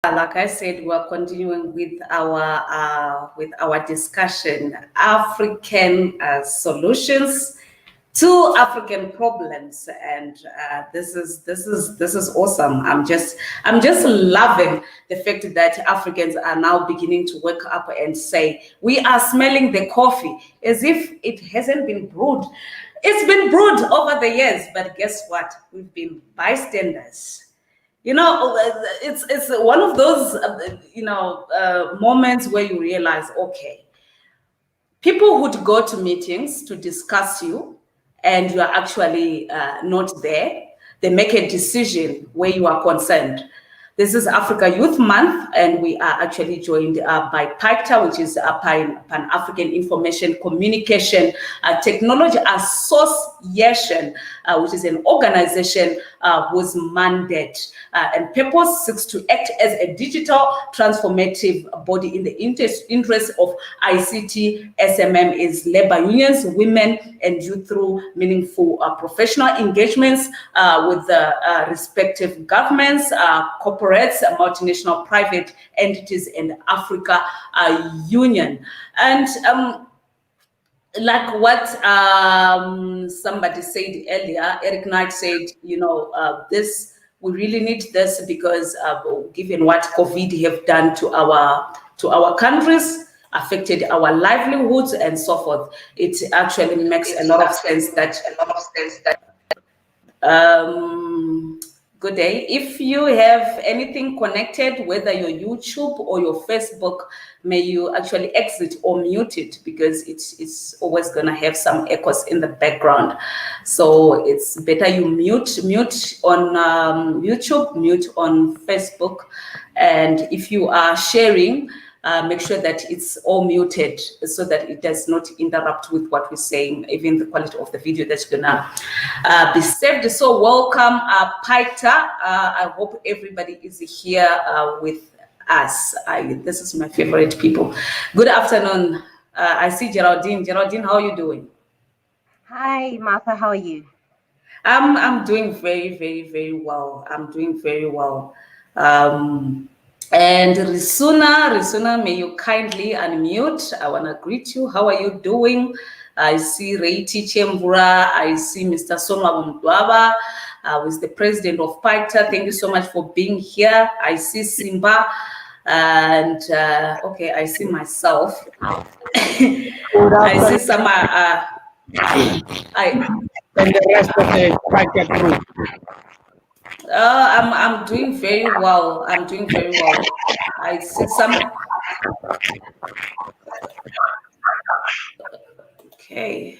Like I said, we're continuing with our discussion, African solutions to African problems, and this is awesome. I'm just loving the fact that Africans are now beginning to wake up and say we are smelling the coffee as if it hasn't been brewed. It's been brewed over the years, but guess what? We've been bystanders. It's one of those moments where you realize, okay, people would go to meetings to discuss you, and you are actually not there. They make a decision where you are concerned. This is Africa Youth Month, and we are actually joined by PAICTA, which is a Pan-African Information Communication Technology Association, which is an organization whose mandate and purpose seeks to act as a digital transformative body in the interest of ICT, SMMEs, labor unions, women, and youth through meaningful professional engagements with the respective governments, corporates, multinational private entities, and Africa Union. And like what somebody said earlier, Eric Knight said, we really need this because given what COVID have done to our countries, affected our livelihoods and so forth, it actually makes a lot of sense that good day. If you have anything connected, whether your YouTube or your Facebook, may you actually exit or mute it, because it's always going to have some echoes in the background. So it's better you mute on YouTube, mute on Facebook. And if you are sharing, make sure that it's all muted so that it does not interrupt with what we're saying, even the quality of the video that's gonna be saved. So welcome, PAICTA. I hope everybody is here with us. This is my favorite people. Good afternoon. I see Geraldine. Geraldine, how are you doing? Hi, Martha. How are you? I'm doing very, very, very well. I'm doing very well. And Risuna, may you kindly unmute. I want to greet you. How are you doing? I see Reiti Chembura. I see Mr. Sonwa Mdwaba, who is the president of PAICTA. Thank you so much for being here. I see Simba. And okay, I see myself. I see some. And the rest of the PAICTA group. I'm doing very well. I'm doing very well. I see some. Okay.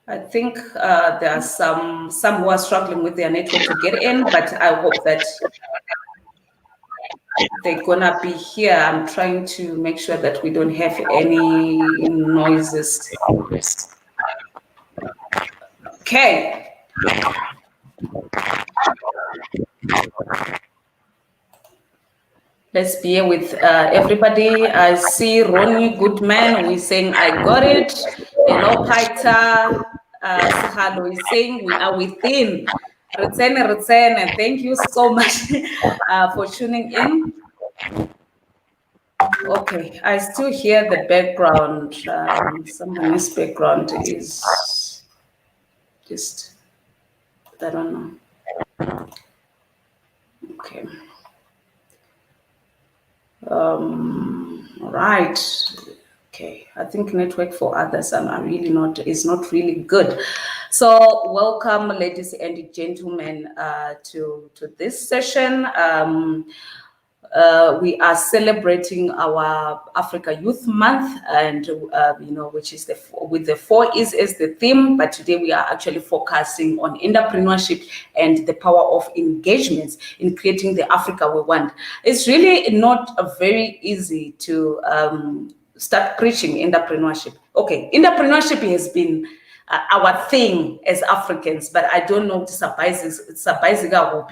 I think there are some who are struggling with their network to get in, but I hope that they're gonna be here. I'm trying to make sure that we don't have any noises. Okay. Let's be here with everybody. I see Ronnie Goodman. We're saying, I got it. Hello, PAICTA. Sahalo is saying, we are within. Retsene, thank you so much for tuning in. Okay, I still hear the background. Someone's background is just, I don't know. Okay. Right. Okay. I think network for others is not really good. So welcome, ladies and gentlemen, to this session. We are celebrating our Africa Youth Month, and which is with the 4 E's as the theme. But today we are actually focusing on entrepreneurship and the power of engagements in creating the Africa we want. It's really not very easy to start preaching entrepreneurship. Okay, entrepreneurship has been our thing as Africans, but I don't know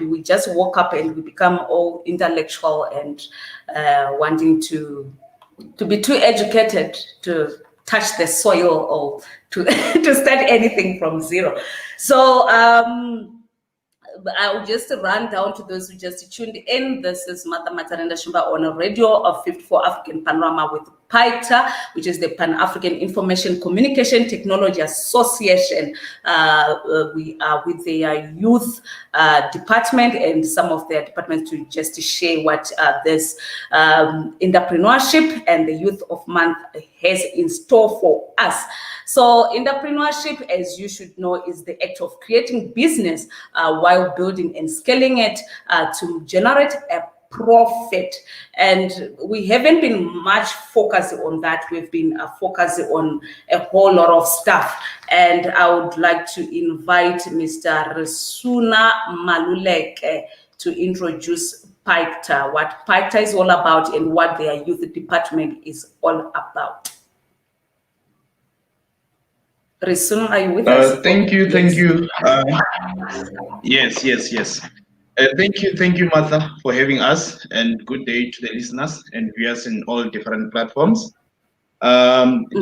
we just woke up and we become all intellectual and wanting to be too educated to touch the soil or to to start anything from zero. So I'll just run down to those who just tuned in. This is Martha Matarenda Shumba on a radio of 54 African Panorama with PAICTA, which is the Pan-African Information Communication Technology Association. We are with their youth department and some of their departments to just share what this entrepreneurship and the Youth of Month has in store for us. So entrepreneurship, as you should know, is the act of creating business while building and scaling it to generate a profit. And we haven't been much focused on that. We've been focused on a whole lot of stuff. And I would like to invite Mr. Resuna Maluleke to introduce PAICTA, what PAICTA is all about and what their youth department is all about. Resuna, are you with us? Thank you. Yes. Thank you, Martha, for having us, and good day to the listeners and viewers in all different platforms.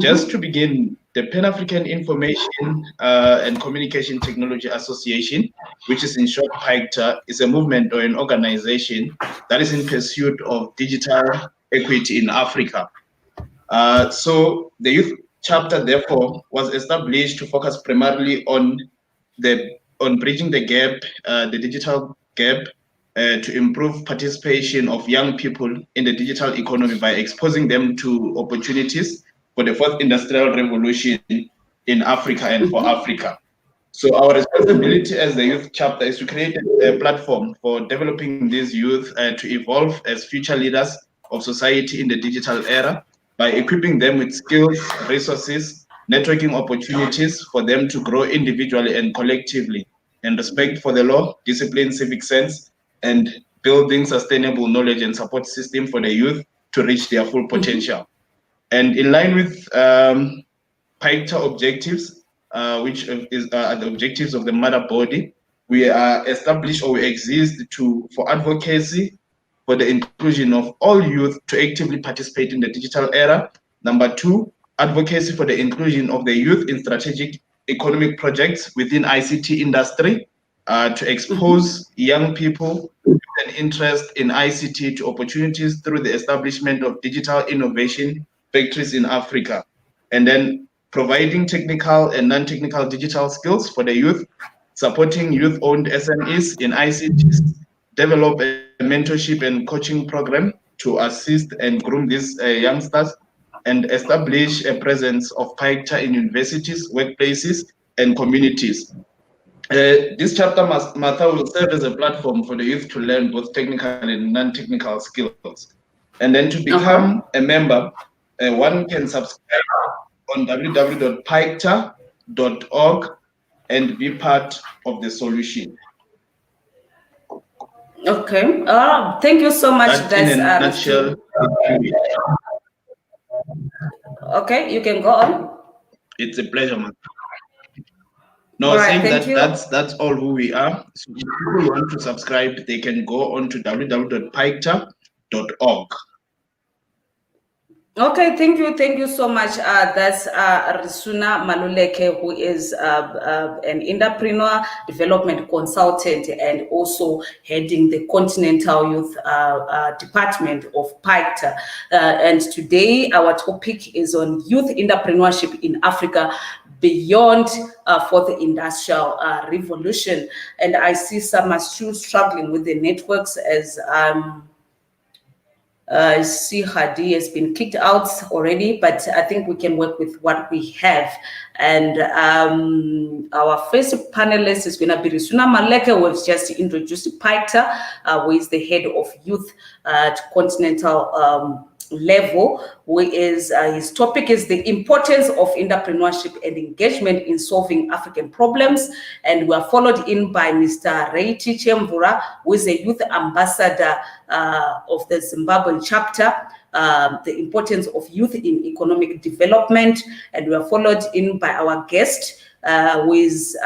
Just to begin, the Pan-African Information and Communication Technology Association, which is in short PAICTA, is a movement or an organization that is in pursuit of digital equity in Africa. So the youth chapter, therefore, was established to focus primarily on bridging the gap, the digital gap, to improve participation of young people in the digital economy by exposing them to opportunities for the fourth industrial revolution in Africa and for Africa. So our responsibility as the youth chapter is to create a platform for developing these youth to evolve as future leaders of society in the digital era by equipping them with skills, resources, networking opportunities for them to grow individually and collectively, and respect for the law, discipline, civic sense, and building sustainable knowledge and support system for the youth to reach their full potential. And in line with PAICTA objectives, which is the objectives of the mother body, we are established or we exist for advocacy for the inclusion of all youth to actively participate in the digital era. Number two, advocacy for the inclusion of the youth in strategic economic projects within ICT industry, to expose young people with an interest in ICT to opportunities through the establishment of digital innovation factories in Africa. And then providing technical and non-technical digital skills for the youth, supporting youth-owned SMEs in ICTs, develop a mentorship and coaching program to assist and groom these youngsters, and establish a presence of PAICTA in universities, workplaces, and communities. This chapter, Martha, will serve as a platform for the youth to learn both technical and non-technical skills. And then to become a member, one can subscribe on www.paicta.org and be part of the solution. Okay. Thank you so much. That's in a nutshell. Okay, you can go on. It's a pleasure, man. No, right, saying that's all who we are. So if people want to subscribe, they can go on to www.paicta.org. Okay, thank you so much. That's Resuna Maluleke, who is an entrepreneur, development consultant, and also heading the Continental Youth Department of PAICTA. And today our topic is on youth entrepreneurship in Africa beyond fourth industrial revolution. And I see some are still struggling with the networks as I see Hadi has been kicked out already, but I think we can work with what we have. And our first panelist is going to be Resuna Maluleke, who has just introduced PAICTA, who is the head of youth at continental level, who is his topic is the importance of entrepreneurship and engagement in solving African problems. And we are followed in by Mr. Reiti Chemvura, who is a youth ambassador of the Zimbabwean chapter, the importance of youth in economic development. And we are followed in by our guest, who is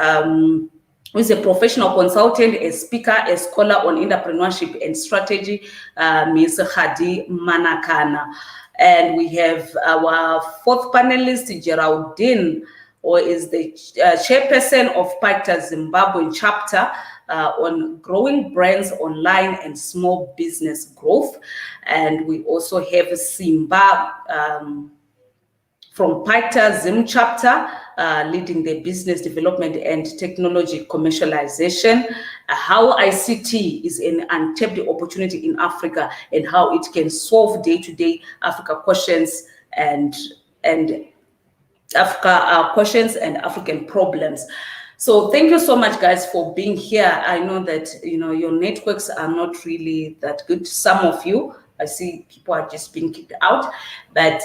a professional consultant, a speaker, a scholar on entrepreneurship and strategy, Ms. Hadi Manakana. And we have our fourth panelist, Geraldine, who is the chairperson of PAICTA Zimbabwean chapter, on growing brands online and small business growth. And we also have Simba from PAICTA Zim chapter, leading the business development and technology commercialization, how ICT is an untapped opportunity in Africa and how it can solve day-to-day Africa questions and Africa questions and African problems. So thank you so much, guys, for being here. I know that your networks are not really that good. Some of you, I see people are just being kicked out, but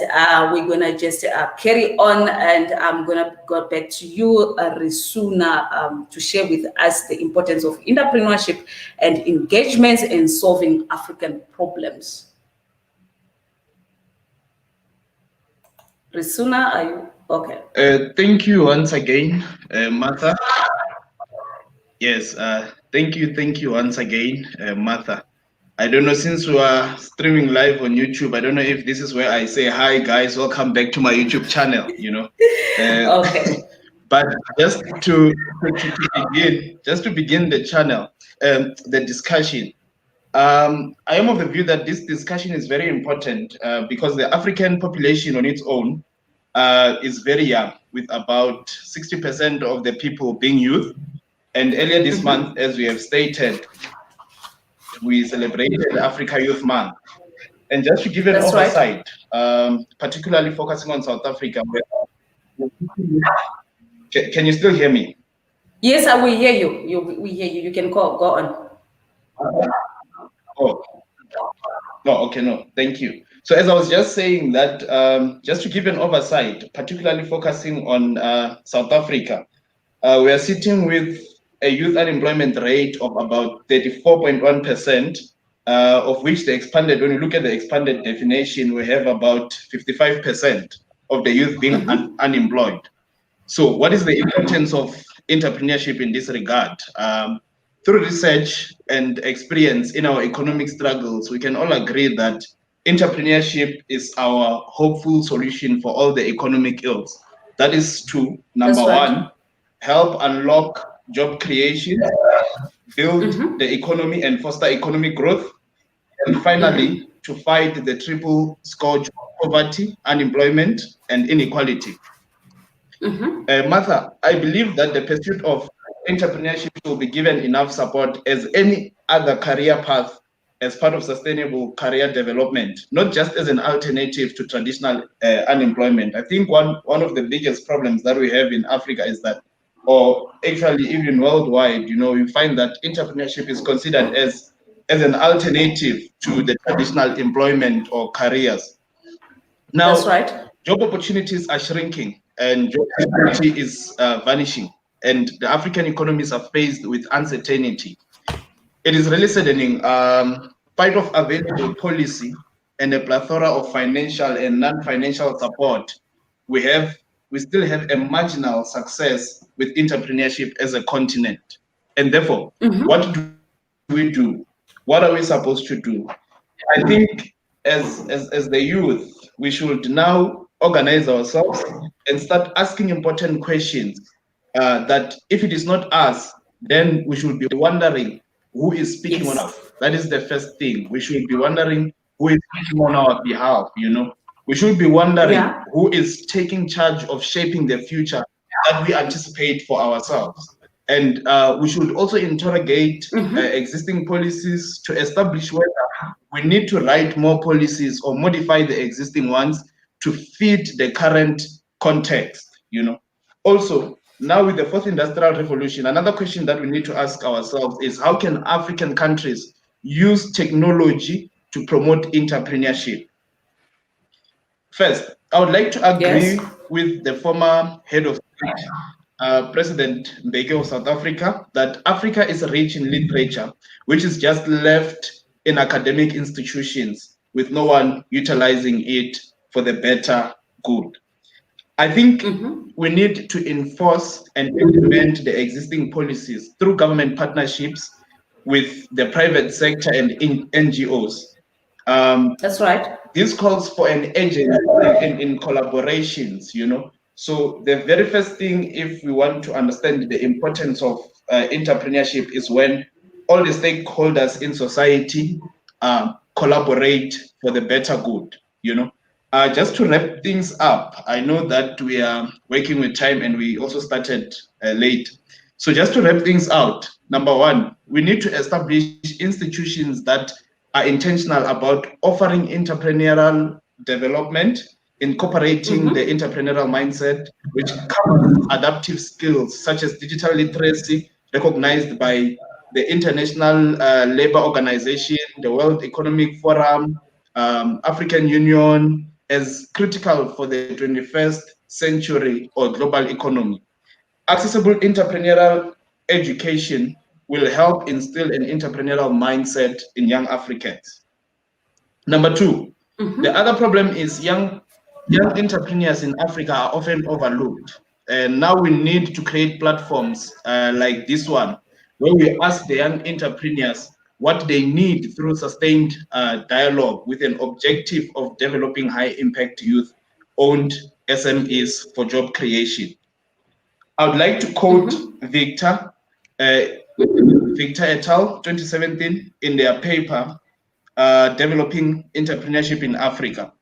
we're gonna just carry on, and I'm gonna go back to you, Risuna, to share with us the importance of entrepreneurship and engagements in solving African problems. Risuna, are you okay? Thank you once again, Martha. Yes, thank you once again, Martha. I don't know, since we are streaming live on YouTube, I don't know if this is where I say, hi guys, welcome back to my YouTube channel, Okay. But just to begin the channel, the discussion, I am of the view that this discussion is very important because the African population on its own is very young, with about 60% of the people being youth. And earlier this month, as we have stated, we celebrated Africa Youth Month. And just to give an oversight, particularly focusing on South Africa, can you still hear me? Yes, I will hear you. We hear you. You can go on. Oh, no, okay, no, thank you. So as I was just saying that, just to give an oversight, particularly focusing on South Africa, we are sitting with a youth unemployment rate of about 34.1%, of which the expanded, when you look at the expanded definition, we have about 55% of the youth being unemployed. So what is the importance of entrepreneurship in this regard? Through research and experience in our economic struggles, we can all agree that entrepreneurship is our hopeful solution for all the economic ills. That is to, number one, help unlock job creation, build the economy and foster economic growth, and finally, to fight the triple scourge of poverty, unemployment, and inequality. Martha, I believe that the pursuit of entrepreneurship will be given enough support as any other career path as part of sustainable career development, not just as an alternative to traditional unemployment. I think one of the biggest problems that we have in Africa is that, or actually even worldwide, you find that entrepreneurship is considered as an alternative to the traditional employment or careers. Now, that's right. Job opportunities are shrinking and job security is vanishing, and the African economies are faced with uncertainty. It is really saddening. Part of available policy and a plethora of financial and non-financial support, we still have a marginal success with entrepreneurship as a continent. And therefore, what do we do? What are we supposed to do? I think as the youth, we should now organize ourselves and start asking important questions that if it is not us, then we should be wondering who is speaking on us. That is the first thing. We should be wondering who is speaking on our behalf, We should be wondering who is taking charge of shaping the future that we anticipate for ourselves. And we should also interrogate existing policies to establish whether we need to write more policies or modify the existing ones to fit the current context, Also, now with the fourth industrial revolution, another question that we need to ask ourselves is how can African countries use technology to promote entrepreneurship? First, I would like to agree with the former head of state, President Mbeki of South Africa, that Africa is rich in literature, which is just left in academic institutions with no one utilizing it for the better good. I think we need to enforce and implement the existing policies through government partnerships with the private sector and NGOs. That's right. This calls for an agency in collaborations, So the very first thing, if we want to understand the importance of entrepreneurship, is when all the stakeholders in society collaborate for the better good. Just to wrap things up, I know that we are working with time and we also started late. So just to wrap things out, number one, we need to establish institutions that are intentional about offering entrepreneurial development, incorporating the entrepreneurial mindset, which covers adaptive skills such as digital literacy, recognized by the International Labour Organization, the World Economic Forum, African Union, as critical for the 21st century or global economy. Accessible entrepreneurial education will help instill an entrepreneurial mindset in young Africans. Number two, the other problem is young entrepreneurs in Africa are often overlooked. And now we need to create platforms like this one, where we ask the young entrepreneurs what they need through sustained dialogue with an objective of developing high impact youth owned SMEs for job creation. I would like to quote Victor et al. 2017 in their paper, Developing Entrepreneurship in Africa.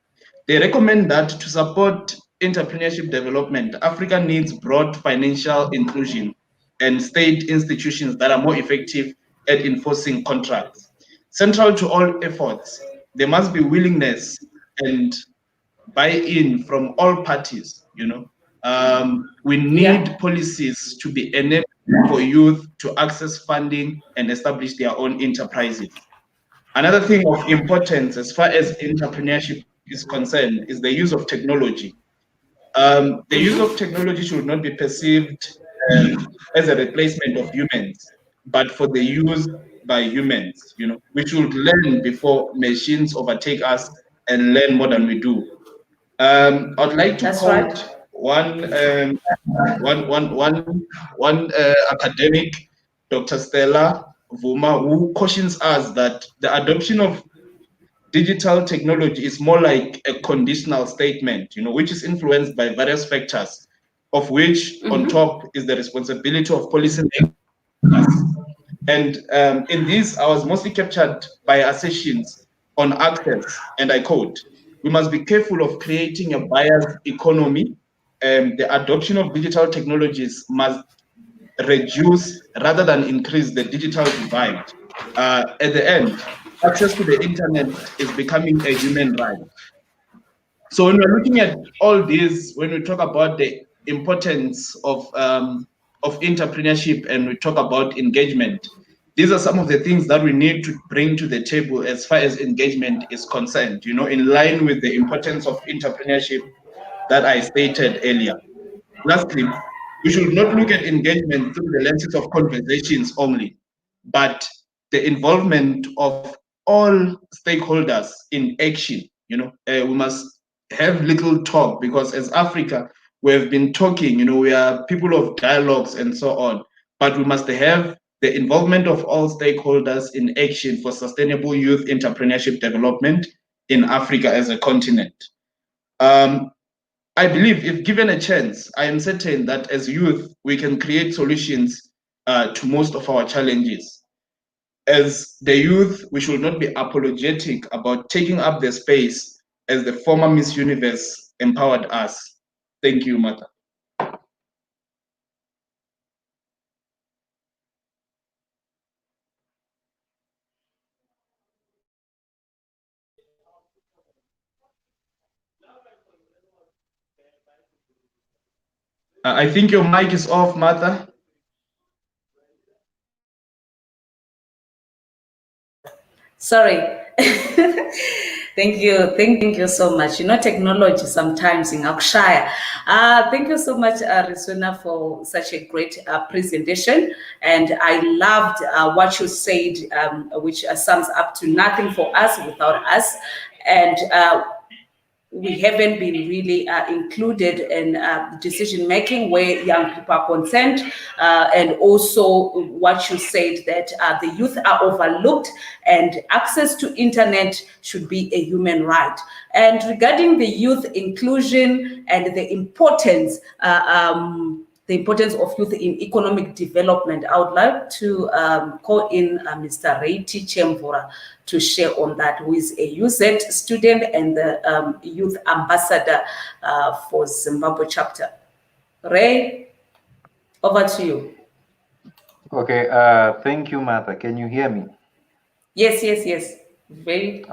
They recommend that to support entrepreneurship development, Africa needs broad financial inclusion and state institutions that are more effective at enforcing contracts. Central to all efforts, there must be willingness and buy-in from all parties. We need policies to be enabled for youth to access funding and establish their own enterprises. Another thing of importance as far as entrepreneurship is concerned is the use of technology. The use of technology should not be perceived as a replacement of humans, but for the use by humans. We should learn before machines overtake us and learn more than we do. I'd like to quote one academic, Dr. Stella Vuma, who cautions us that the adoption of digital technology is more like a conditional statement, which is influenced by various factors, of which on top is the responsibility of policymakers. And in this, I was mostly captured by assertions on access, and I quote, "We must be careful of creating a biased economy. The adoption of digital technologies must reduce rather than increase the digital divide. At the end, access to the internet is becoming a human right." So when we're looking at all these, when we talk about the importance of entrepreneurship and we talk about engagement, these are some of the things that we need to bring to the table as far as engagement is concerned, in line with the importance of entrepreneurship that I stated earlier. Lastly, we should not look at engagement through the lenses of conversations only, but the involvement of all stakeholders in action. We must have little talk, because as Africa, we have been talking, we are people of dialogues and so on, but we must have the involvement of all stakeholders in action for sustainable youth entrepreneurship development in Africa as a continent. I believe if given a chance, I am certain that as youth, we can create solutions to most of our challenges. As the youth, we should not be apologetic about taking up the space as the former Miss Universe empowered us. Thank you, Martha. I think your mic is off, Martha. Sorry. Thank you so much. Technology sometimes in Akshaya. Thank you so much, Risuna, for such a great presentation. And I loved what you said, which sums up to nothing for us without us. And we haven't been really included in decision making where young people are concerned, and also what you said that the youth are overlooked and access to internet should be a human right. And regarding the youth inclusion and the importance of youth in economic development, I would like to call in Mr. Reiti Chemvura to share on that, who is a UZ student and the youth ambassador for Zimbabwe chapter. Ray, over to you. Okay, thank you, Martha. Can you hear me? Yes. Very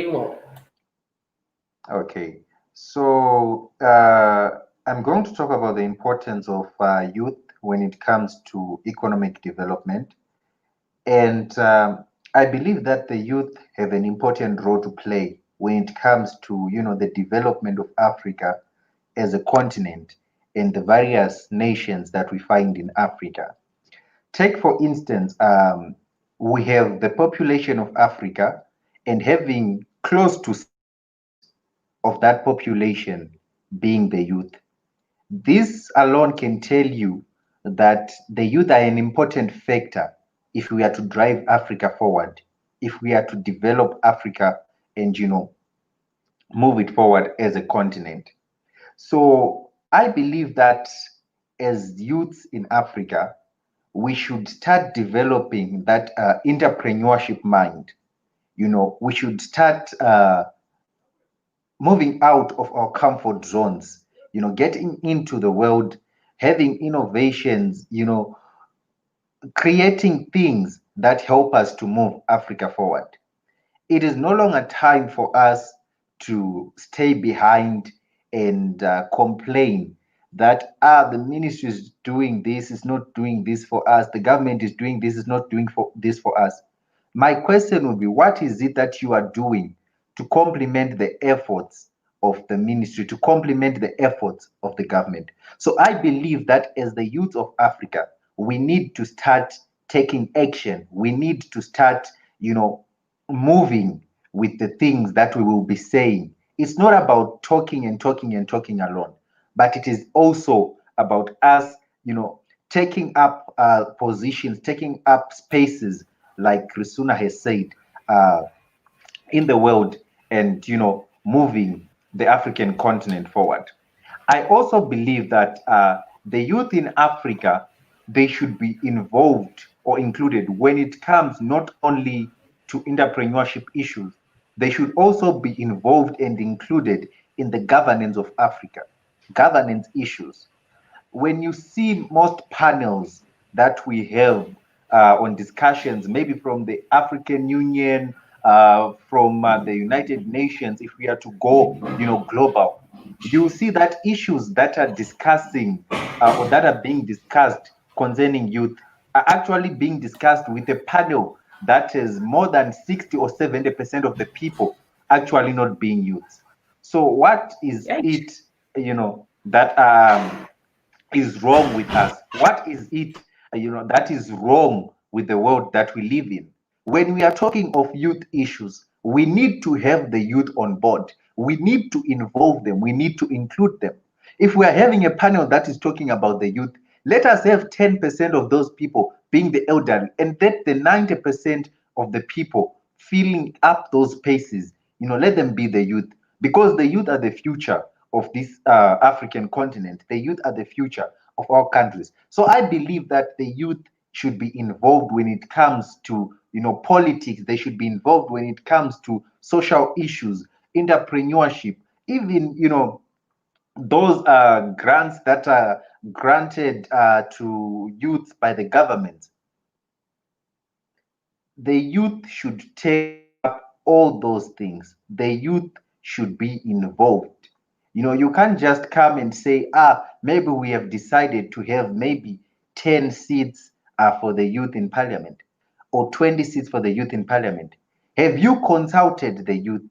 well. Okay, so I'm going to talk about the importance of youth when it comes to economic development. And I believe that the youth have an important role to play when it comes to, the development of Africa as a continent and the various nations that we find in Africa. Take, for instance, we have the population of Africa, and having close to 60% of that population being the youth. This alone can tell you that the youth are an important factor if we are to drive Africa forward, if we are to develop Africa and, move it forward as a continent. So I believe that as youths in Africa, we should start developing that entrepreneurship mind. We should start moving out of our comfort zones, getting into the world, having innovations, creating things that help us to move Africa forward. It is no longer time for us to stay behind and complain that the ministry is doing this, is not doing this for us, the government is doing this, is not doing this for us. My question would be, what is it that you are doing to complement the efforts of the ministry, to complement the efforts of the government? So I believe that as the youth of Africa, we need to start taking action. We need to start, moving with the things that we will be saying. It's not about talking and talking and talking alone, but it is also about us, taking up positions, taking up spaces, like Risuna has said, in the world, and moving the African continent forward. I also believe that the youth in Africa, they should be involved or included when it comes not only to entrepreneurship issues, they should also be involved and included in the governance of Africa, governance issues. When you see most panels that we have on discussions, maybe from the African Union, from the United Nations, if we are to go, global, you see that issues that are discussing or that are being discussed concerning youth are actually being discussed with a panel that is more than 60 or 70% of the people actually not being youths. So what is it, that is wrong with us? What is it, that is wrong with the world that we live in? When we are talking of youth issues, we need to have the youth on board. We need to involve them. We need to include them. If we are having a panel that is talking about the youth, let us have 10% of those people being the elderly, and let the 90% of the people filling up those spaces, let them be the youth, because the youth are the future of this African continent. The youth are the future of our countries. So I believe that the youth should be involved when it comes to politics. They should be involved when it comes to social issues, entrepreneurship, even those grants that are granted to youth by the government. The youth should take up all those things. The youth should be involved. You can't just come and say, maybe we have decided to have maybe 10 seats for the youth in parliament, or 20 seats for the youth in parliament. Have you consulted the youth?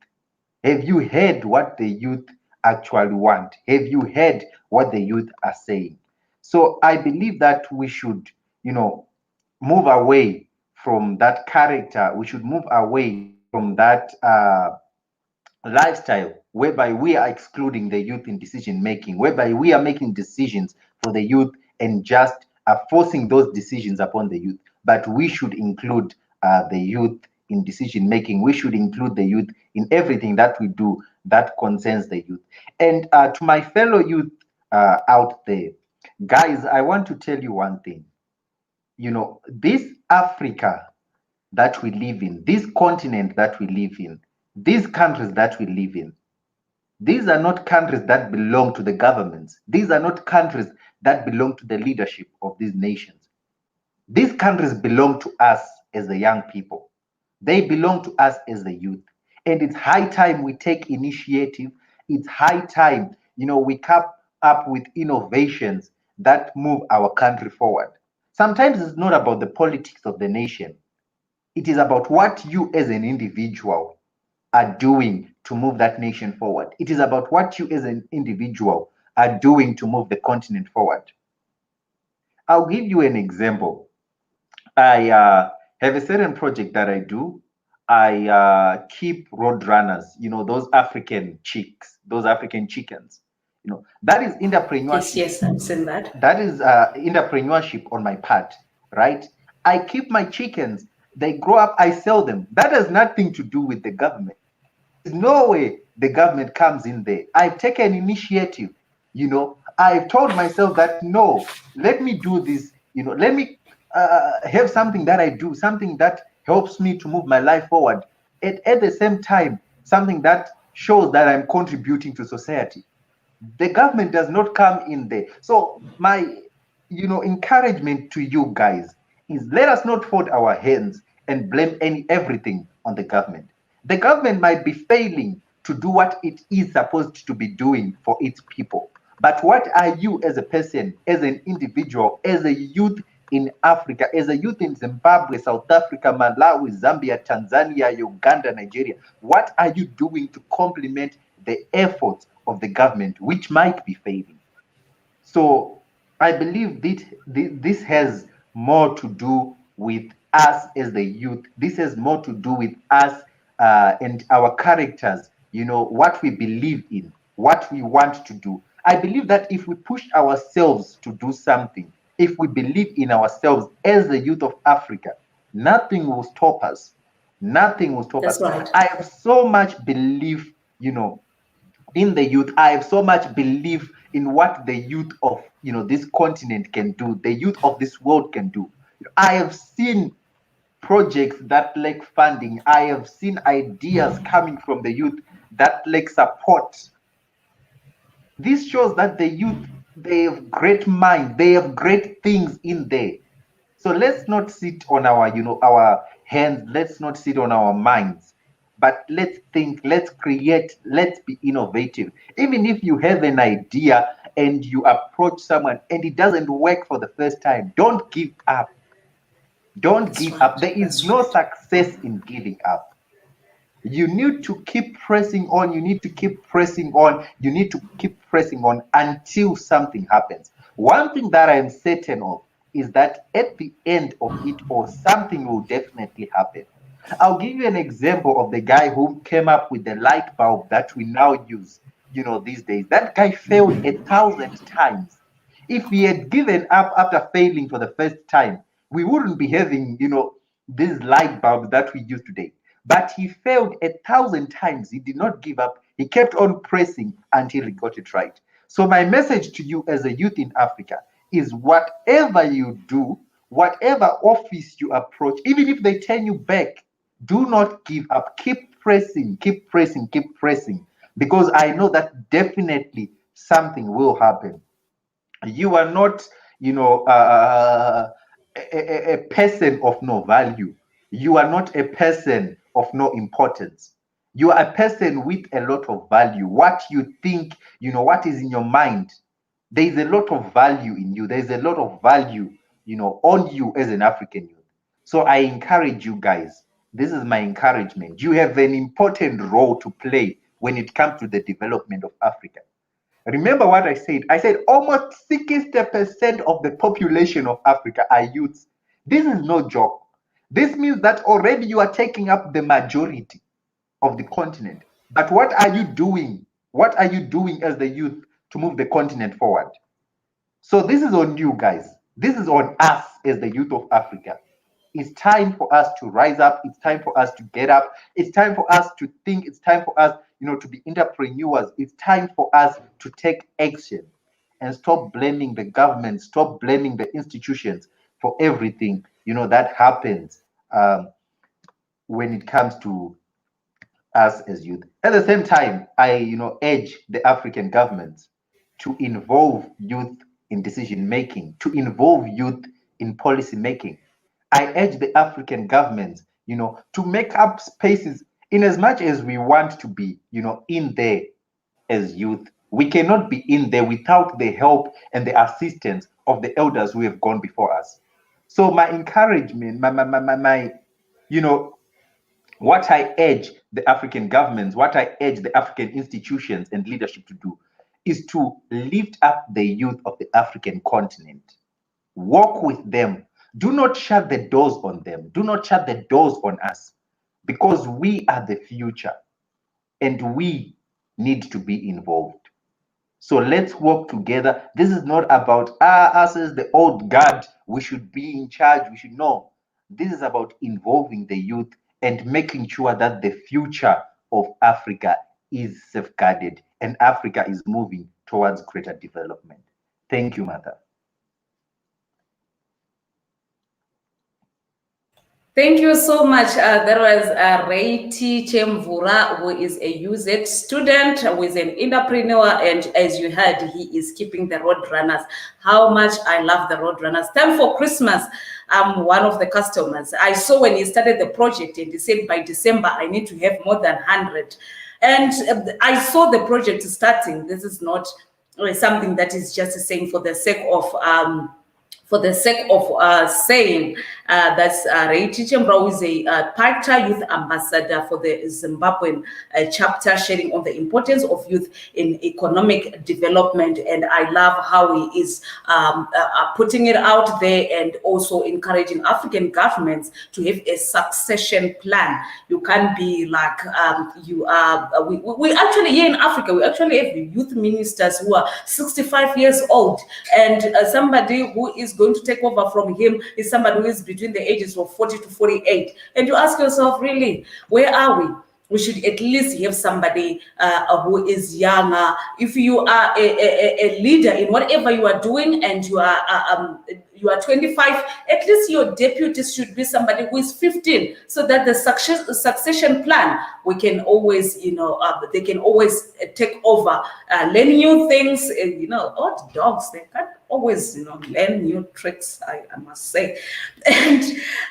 Have you heard what the youth actually want? Have you heard what the youth are saying? So I believe that we should, move away from that character. We should move away from that lifestyle whereby we are excluding the youth in decision making, whereby we are making decisions for the youth and just forcing those decisions upon the youth. But we should include the youth in decision making. We should include the youth in everything that we do that concerns the youth. And to my fellow youth out there, guys, I want to tell you one thing. You know, this Africa that we live in, this continent that we live in, these countries that we live in, these are not countries that belong to the governments. These are not countries that belong to the leadership of these nations. These countries belong to us as the young people. They belong to us as the youth. And it's high time we take initiative. It's high time, you know, we come up with innovations that move our country forward. Sometimes it's not about the politics of the nation. It is about what you as an individual are doing to move that nation forward. It is about what you as an individual are doing to move the continent forward. I'll give you an example. I have a certain project that I do. I keep road runners, you know, those African chicks, those African chickens. You know, that is entrepreneurship. Yes, I've seen that. That is entrepreneurship on my part, right? I keep my chickens. They grow up. I sell them. That has nothing to do with the government. There's no way the government comes in there. I've taken initiative. You know, I've told myself that no, let me do this. You know, let me have something that I do, something that helps me to move my life forward. At the same time, something that shows that I'm contributing to society. The government does not come in there. So my, you know, encouragement to you guys is let us not fold our hands and blame everything on the government. The government might be failing to do what it is supposed to be doing for its people. But what are you as a person, as an individual, as a youth in Africa, as a youth in Zimbabwe, South Africa, Malawi, Zambia, Tanzania, Uganda, Nigeria? What are you doing to complement the efforts of the government, which might be failing? So I believe this has more to do with us as the youth. This has more to do with us and our characters, you know, what we believe in, what we want to do. I believe that if we push ourselves to do something, if we believe in ourselves as the youth of Africa, nothing will stop us. Nothing will stop That's us. right. I have so much belief, you know, in the youth. I have so much belief in what the youth of, you know, this continent can do, the youth of this world can do. I have seen projects that lack funding. I have seen ideas coming from the youth that lack support. This shows that the youth, they have great mind, they have great things in there. So let's not sit on our, you know, our hands, let's not sit on our minds, but let's think, let's create, let's be innovative. Even if you have an idea and you approach someone and it doesn't work for the first time, don't give up. Don't That's give right. up. There is That's no right. success in giving up. You need to keep pressing on. You need to keep pressing on. You need to keep pressing on until something happens. One thing that I'm certain of is that at the end of it all, something will definitely happen. I'll give you an example of the guy who came up with the light bulb that we now use, you know, these days. That guy failed 1,000 times. If he had given up after failing for the first time, we wouldn't be having, you know, these light bulbs that we use today. But he failed 1,000 times. He did not give up. He kept on pressing until he got it right. So my message to you as a youth in Africa is whatever you do, whatever office you approach, even if they turn you back, do not give up. Keep pressing, keep pressing, keep pressing. Because I know that definitely something will happen. You are not, you know, a person of no value. You are not a person of no importance. You are a person with a lot of value. What you think, you know, what is in your mind, there is a lot of value in you. There is a lot of value, you know, on you as an African youth. So I encourage you guys. This is my encouragement. You have an important role to play when it comes to the development of Africa. Remember what I said? I said almost 60% of the population of Africa are youths. This is no joke. This means that already you are taking up the majority of the continent. But what are you doing? What are you doing as the youth to move the continent forward? So this is on you guys. This is on us as the youth of Africa. It's time for us to rise up. It's time for us to get up. It's time for us to think. It's time for us, to be entrepreneurs. It's time for us to take action and stop blaming the government, stop blaming the institutions for everything, that happens when it comes to us as youth. At the same time, I, urge the African governments to involve youth in decision making, to involve youth in policy making. I urge the African governments, to make up spaces in as much as we want to be, in there as youth. We cannot be in there without the help and the assistance of the elders who have gone before us. So my encouragement, my what I urge the African governments, what I urge the African institutions and leadership to do is to lift up the youth of the African continent. Walk with them. Do not shut the doors on them. Do not shut the doors on us, because we are the future and we need to be involved. So let's work together. This is not about us as the old guard. We should be in charge. We should know. This is about involving the youth and making sure that the future of Africa is safeguarded and Africa is moving towards greater development. Thank you, Martha. Thank you so much. That was Reiti Chemvura, who is a UZ student, who is an entrepreneur, and as you heard, he is keeping the road runners. How much I love the road runners. Time for Christmas. I'm one of the customers. I saw when he started the project and he said by December, I need to have more than 100. And I saw the project starting. This is not something that is just saying for the sake of saying. That's Reiti Chembra, who is a PAICTA youth ambassador for the Zimbabwean chapter, sharing on the importance of youth in economic development. And I love how he is putting it out there and also encouraging African governments to have a succession plan. You can't be like we actually, here in Africa, we actually have youth ministers who are 65 years old, and somebody who is going to take over from him is somebody who is between the ages of 40 to 48. And you ask yourself, really, where are we? We should at least have somebody who is younger. If you are a leader in whatever you are doing and you are 25, at least your deputy should be somebody who is 15, so that the succession plan, we can always, they can always take over, learn new things. And, odd dogs, they can't always, learn new tricks, I must say. And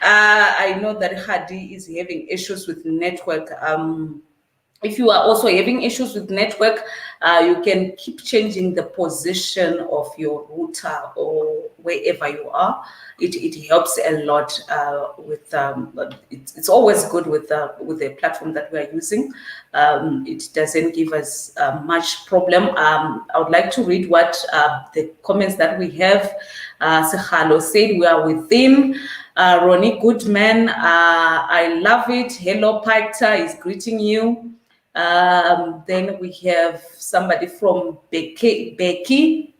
I know that Hadi is having issues with network. If you are also having issues with network, you can keep changing the position of your router or wherever you are. It helps a lot with. It's always good with the platform that we are using. It doesn't give us much problem. I would like to read what the comments that we have. Sehalo said we are within. Ronnie Goodman, I love it. Hello, PAICTA is greeting you. Then we have somebody from Becky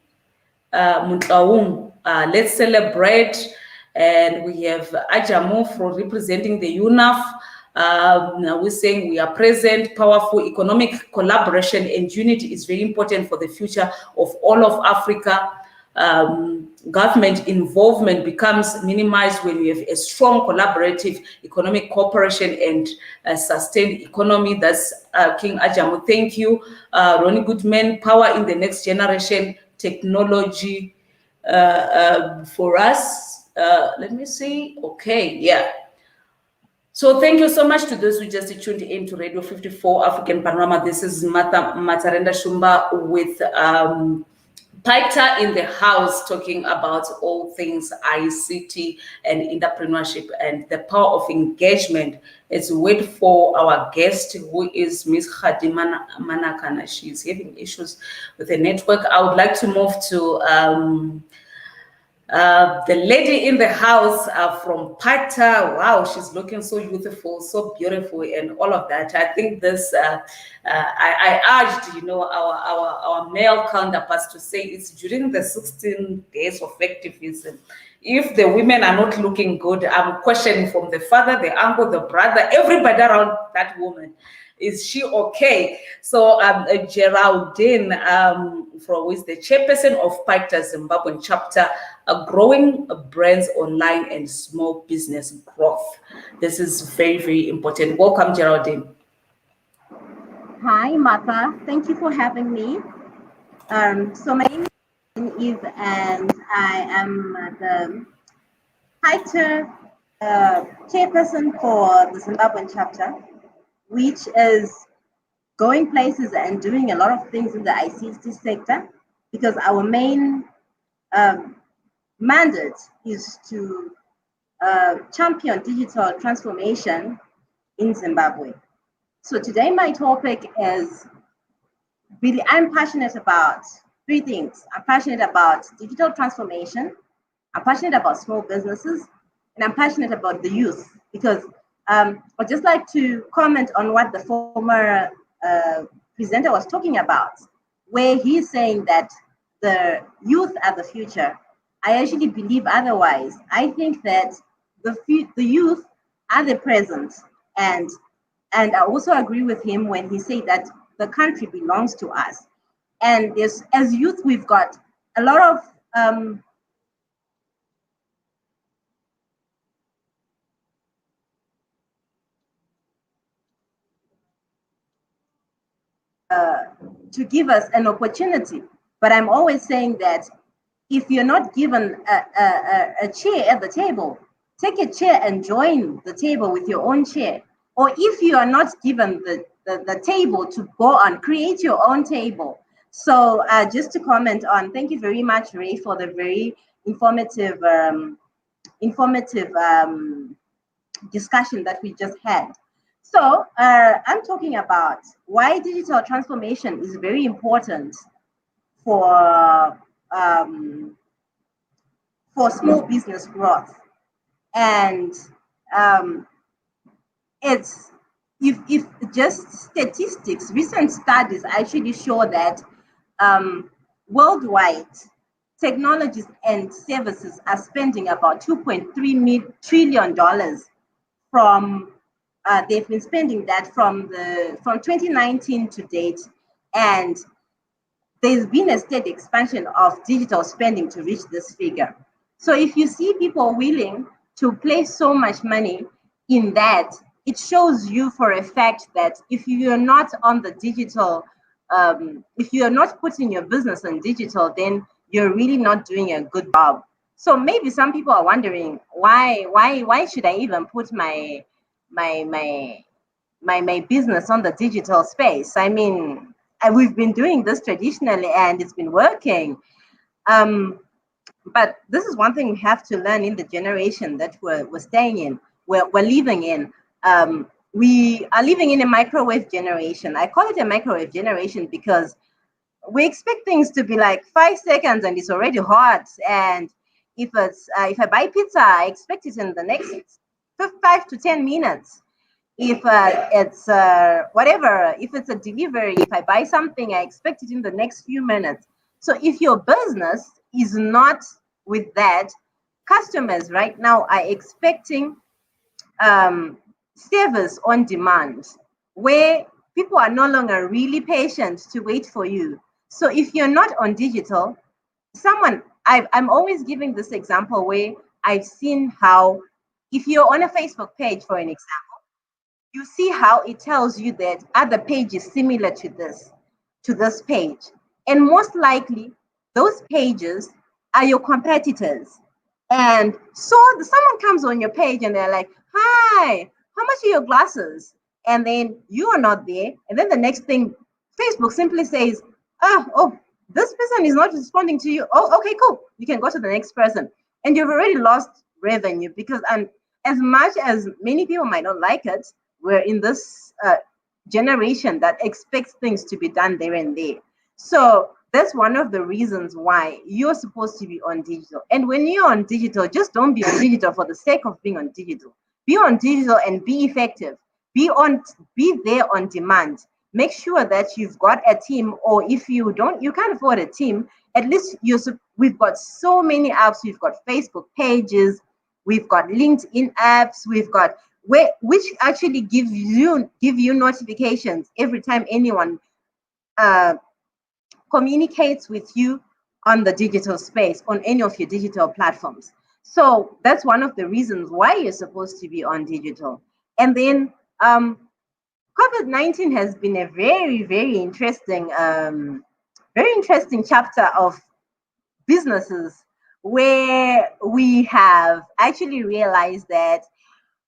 Mutlaung. Let's celebrate. And we have Ajamu for representing the UNAF. Now we're saying we are present. Powerful economic collaboration and unity is very important for the future of all of Africa. Government involvement becomes minimized when we have a strong collaborative economic cooperation and a sustained economy. That's King Ajamu. Thank you. Ronnie Goodman, power in the next generation technology for us. Let me see. Okay, yeah. So thank you so much to those who just tuned in to Radio 54 African Panorama. This is Matarenda Shumba with PAICTA in the house, talking about all things ICT and entrepreneurship and the power of engagement. Let's wait for our guest, who is Ms. Khadima Manakana. She's having issues with the network. I would like to move to The lady in the house from PAICTA, wow, she's looking so youthful, so beautiful, and all of that. I think this, I urged, our male counterparts to say it's during the 16 days of activism. If the women are not looking good, I'm questioning from the father, the uncle, the brother, everybody around that woman. Is she okay? So Geraldine, who is the chairperson of PAICTA Zimbabwean chapter, growing brands online and small business growth. This is very, very important. Welcome, Geraldine. Hi, Martha. Thank you for having me. So my name is Eve, and I am the PAICTA chairperson for the Zimbabwean chapter, which is going places and doing a lot of things in the ICT sector, because our main mandate is to champion digital transformation in Zimbabwe. So today my topic is really, I'm passionate about three things. I'm passionate about digital transformation, I'm passionate about small businesses, and I'm passionate about the youth, because I'd just like to comment on what the former presenter was talking about, where he's saying that the youth are the future. I actually believe otherwise. I think that the youth are the present, and I also agree with him when he said that the country belongs to us. And as youth, we've got a lot of to give us an opportunity. But I'm always saying that if you're not given a chair at the table, take a chair and join the table with your own chair. Or if you are not given the table to go on, create your own table. So just to comment on, thank you very much, Ray, for the very informative discussion that we just had. So I'm talking about why digital transformation is very important for small business growth. And it's if just statistics, recent studies actually show that worldwide technologies and services are spending about $2.3 trillion from they've been spending that from 2019 to date, and there's been a steady expansion of digital spending to reach this figure. So if you see people willing to place so much money in that, it shows you for a fact that if you're not on the digital, if you're not putting your business on digital, then you're really not doing a good job. So maybe some people are wondering why should I even put my business on the digital space? I mean, we've been doing this traditionally and it's been working. But this is one thing we have to learn in the generation that we're staying in, we're living in. We are living in a microwave generation. I call it a microwave generation because we expect things to be like 5 seconds and it's already hot. And if I buy pizza, I expect it in the next 5 to 10 minutes. If it's whatever, if it's a delivery, if I buy something, I expect it in the next few minutes. So if your business is not with that, customers right now are expecting service on demand, where people are no longer really patient to wait for you. So if you're not on digital, I'm always giving this example where I've seen how, if you're on a Facebook page, for an example, you see how it tells you that other pages similar to this page. And most likely, those pages are your competitors. And so someone comes on your page and they're like, hi, how much are your glasses? And then you are not there. And then the next thing, Facebook simply says, oh, this person is not responding to you. Oh, okay, cool. You can go to the next person. And you've already lost revenue because as much as many people might not like it, we're in this generation that expects things to be done there and there. So that's one of the reasons why you're supposed to be on digital. And when you're on digital, just don't be on digital for the sake of being on digital. Be on digital and be effective. Be there on demand. Make sure that you've got a team, or if you can't afford a team, at least we've got so many apps. We've got Facebook pages, we've got LinkedIn apps, we've got which actually give you notifications every time anyone communicates with you on the digital space, on any of your digital platforms. So that's one of the reasons why you're supposed to be on digital. And then COVID-19 has been a very, very interesting chapter of businesses, where we have actually realized that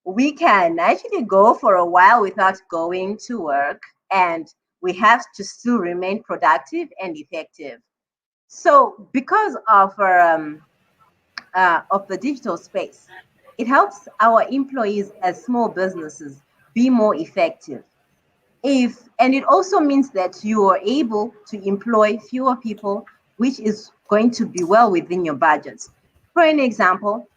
we can actually go for a while without going to work, and we have to still remain productive and effective. So because of the digital space, it helps our employees as small businesses be more effective. And it also means that you are able to employ fewer people, which is going to be well within your budgets. For an example,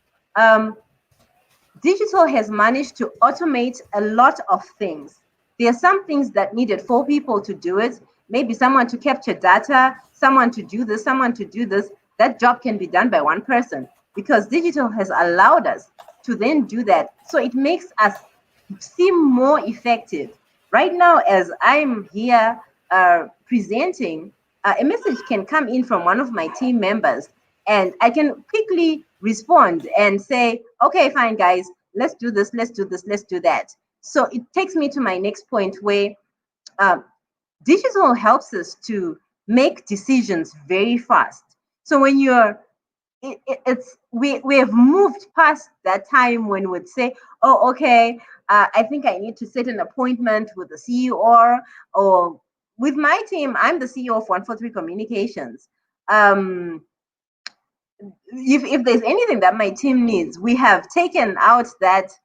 digital has managed to automate a lot of things. There are some things that needed 4 people to do it, maybe someone to capture data, someone to do this, someone to do this. That job can be done by 1 person, because digital has allowed us to then do that. So it makes us seem more effective. Right now, as I'm here presenting, a message can come in from one of my team members, and I can quickly respond and say, okay, fine, guys, let's do this, let's do this, let's do that. So it takes me to my next point, where digital helps us to make decisions very fast. So when we have moved past that time when we'd say, oh, okay, I think I need to set an appointment with the CEO, or with my team, I'm the CEO of 143 Communications. If there's anything that my team needs, we have taken out that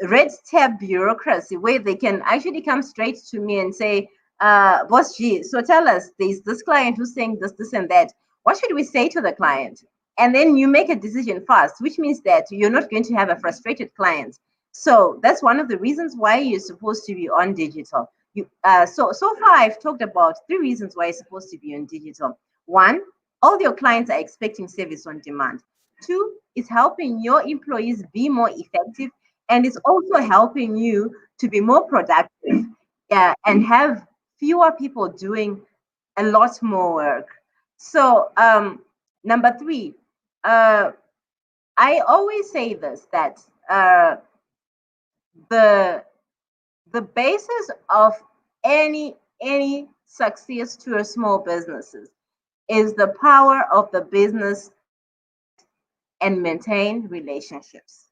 red tape bureaucracy, where they can actually come straight to me and say, boss G, so tell us, there's this client who's saying this, this, and that. What should we say to the client? And then you make a decision fast, which means that you're not going to have a frustrated client. So that's one of the reasons why you're supposed to be on digital. So far, I've talked about 3 reasons why you're supposed to be on digital. 1, all your clients are expecting service on demand. 2, it's helping your employees be more effective, and it's also helping you to be more productive, and have fewer people doing a lot more work. So number 3, I always say this, that the basis of any success to a small businesses is the power of the business and maintain relationships.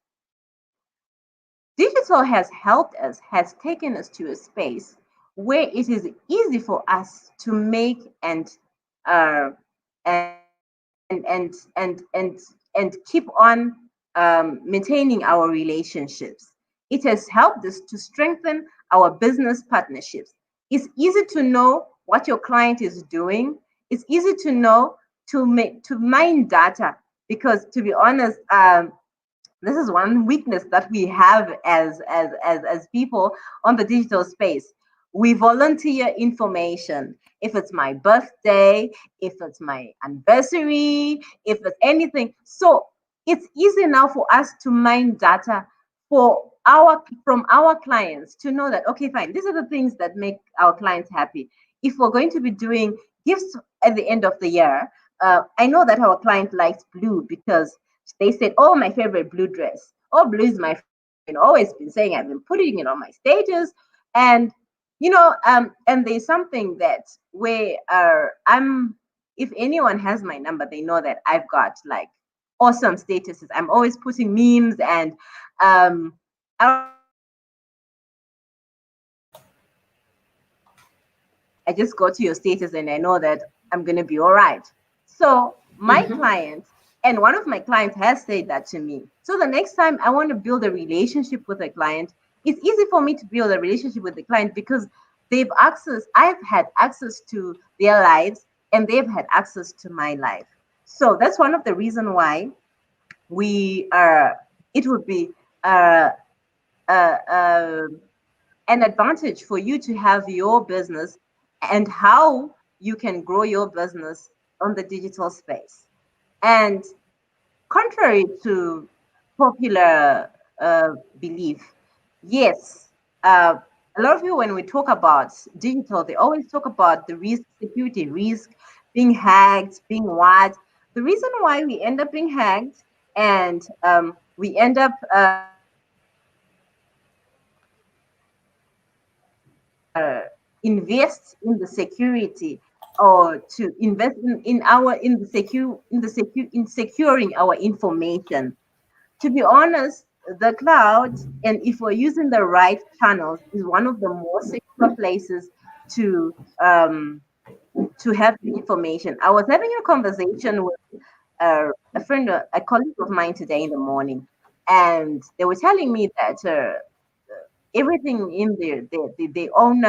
Digital has helped us, has taken us to a space where it is easy for us to make and keep on maintaining our relationships. It has helped us to strengthen our business partnerships. It's easy to know what your client is doing. It's easy to know to mine data, because, to be honest, this is one weakness that we have as people on the digital space. We volunteer information. If it's my birthday, if it's my anniversary, if it's anything. So it's easy now for us to mine data from our clients, to know that, okay, fine, these are the things that make our clients happy. If we're going to be doing gifts at the end of the year, I know that our client likes blue, because they said, oh, my favorite blue dress. Oh, blue is my favorite. Always been saying, I've been putting it on my status. And, and there's something that where if anyone has my number, they know that I've got like awesome statuses. I'm always putting memes, and I just go to your status and I know that I'm going to be all right. So my client, and one of my clients has said that to me. So the next time I want to build a relationship with a client, it's easy for me to build a relationship with the client, because I've had access to their lives. and they've had access to my life. So that's one of the reasons why we are. It would be uh, uh, uh, an advantage for you to have your business and how you can grow your business on the digital space. And contrary to popular belief, yes, a lot of you, when we talk about digital, they always talk about the risk, security risk, being hacked, being what. The reason why we end up being hacked and we end up invest in the security or to invest in our in securing our information. To be honest, the cloud, and if we're using the right channels, is one of the more secure places to um, to have the information. I was having a conversation with a friend, a colleague of mine today in the morning, and they were telling me that everything in there, they own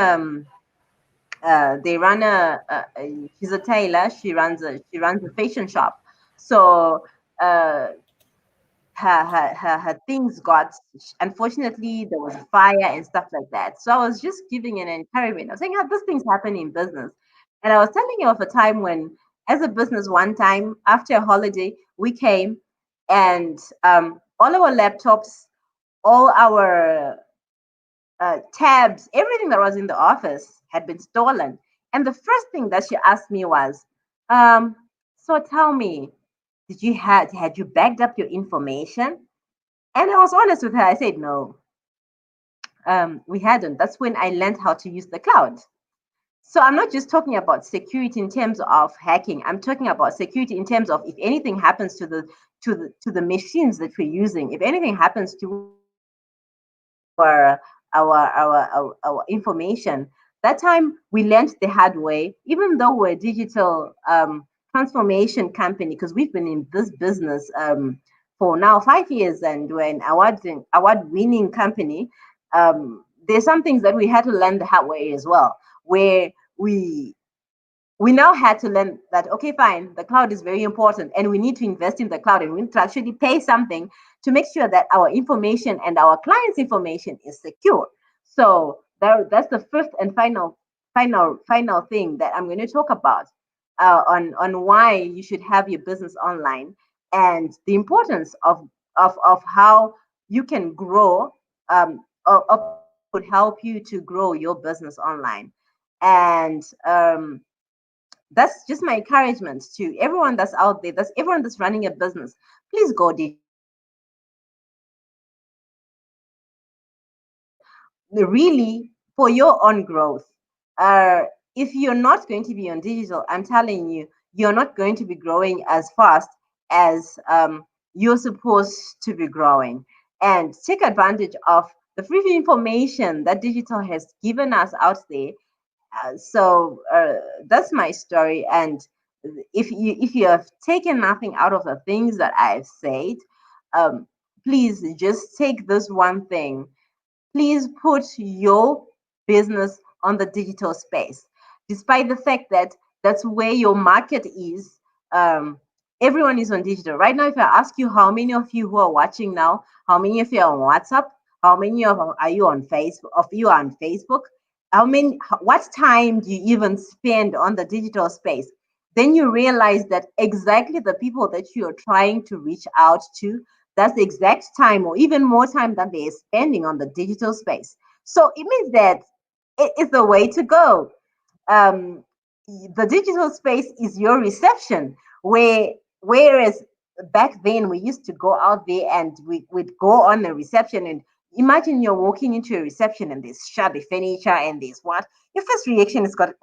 they run she's a tailor. She runs a fashion shop. So her things got, unfortunately there was a fire and stuff like that. So I was just giving an encouragement. I was saying how these things happen in business. And I was telling you of a time when, as a business, one time after a holiday, we came and all our laptops, all our tabs, everything that was in the office had been stolen. And the first thing that she asked me was, so tell me, had you backed up your information? And I was honest with her. I said, no, we hadn't. That's when I learned how to use the cloud. So I'm not just talking about security in terms of hacking. I'm talking about security in terms of if anything happens to the machines that we're using, if anything happens to our our information. That time we learned the hard way, even though we're a digital transformation company, because we've been in this business for now 5 years, and we're an award-winning company. There's some things that we had to learn the hard way as well, where we now had to learn that, okay, fine, the cloud is very important and we need to invest in the cloud and we need to actually pay something to make sure that our information and our clients' information is secure. So that's the first and final thing that I'm going to talk about on why you should have your business online and the importance of how you can grow or could help you to grow your business online. And that's just my encouragement to everyone that's out there. That's everyone that's running a business. Please go really for your own growth. Uh, if you're not going to be on digital, I'm telling you, you're not going to be growing as fast as you're supposed to be growing. And take advantage of the free information that digital has given us out there. So that's my story. And if you have taken nothing out of the things that I've said, please just take this one thing. Please put your business on the digital space, despite the fact that that's where your market is. Um, Everyone is on digital right now. If I ask you how many of you who are watching now, how many of you are on WhatsApp, how many of are you on Facebook? Of you are on Facebook? What time do you even spend on the digital space? Then you realize that exactly the people that you're trying to reach out to, that's the exact time or even more time than they're spending on the digital space. So it means that it is the way to go. um, the digital space is your reception, whereas back then we used to go out there and we'd go on the reception, and imagine you're walking into a reception and there's shabby furniture and there's what your first reaction is got,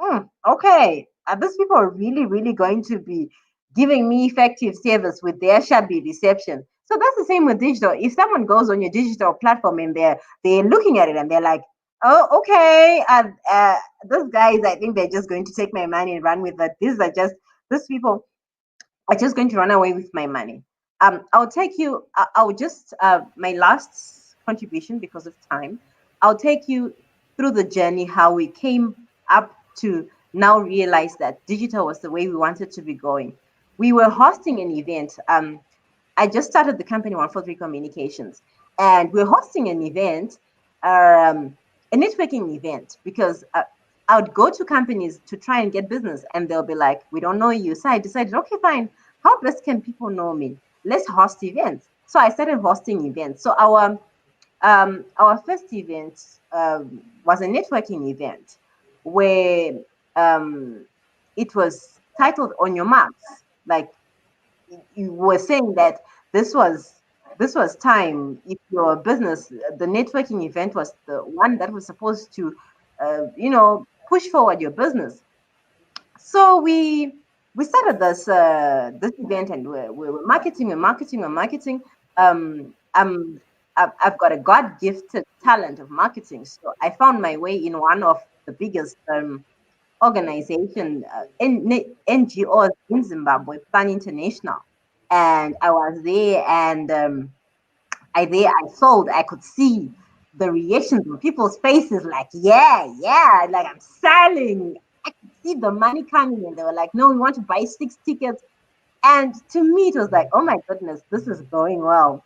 okay, are these people really going to be giving me effective service with their shabby reception? So that's the same with digital. If someone goes on your digital platform and they're looking at it and they're like, oh, okay, those guys, I think they're just going to take my money and run with it. These people are just going to run away with my money. I'll take you. I'll just my last contribution because of time. I'll take you through the journey how we came up to now realized that digital was the way we wanted to be going. We were hosting an event. I just started the company 143 Communications, and we're hosting an event, a networking event, because I would go to companies to try and get business, and they'll be like, "We don't know you." So I decided, okay, fine. How best can people know me? Let's host events. So I started hosting events. So our first event was a networking event where it was titled "On Your Marks." Like, you were saying that this was time, if your business, the networking event was the one that was supposed to push forward your business. So we started this event, and we're marketing and marketing and marketing. I've got a God gifted talent of marketing, so I found my way in one of the biggest organization, NGOs in Zimbabwe, Plan International. And I was there, and I sold. I could see the reactions on people's faces, like, yeah, yeah, like I'm selling. I could see the money coming, and they were like, no, we want to buy 6 tickets. And to me, it was like, oh my goodness, this is going well.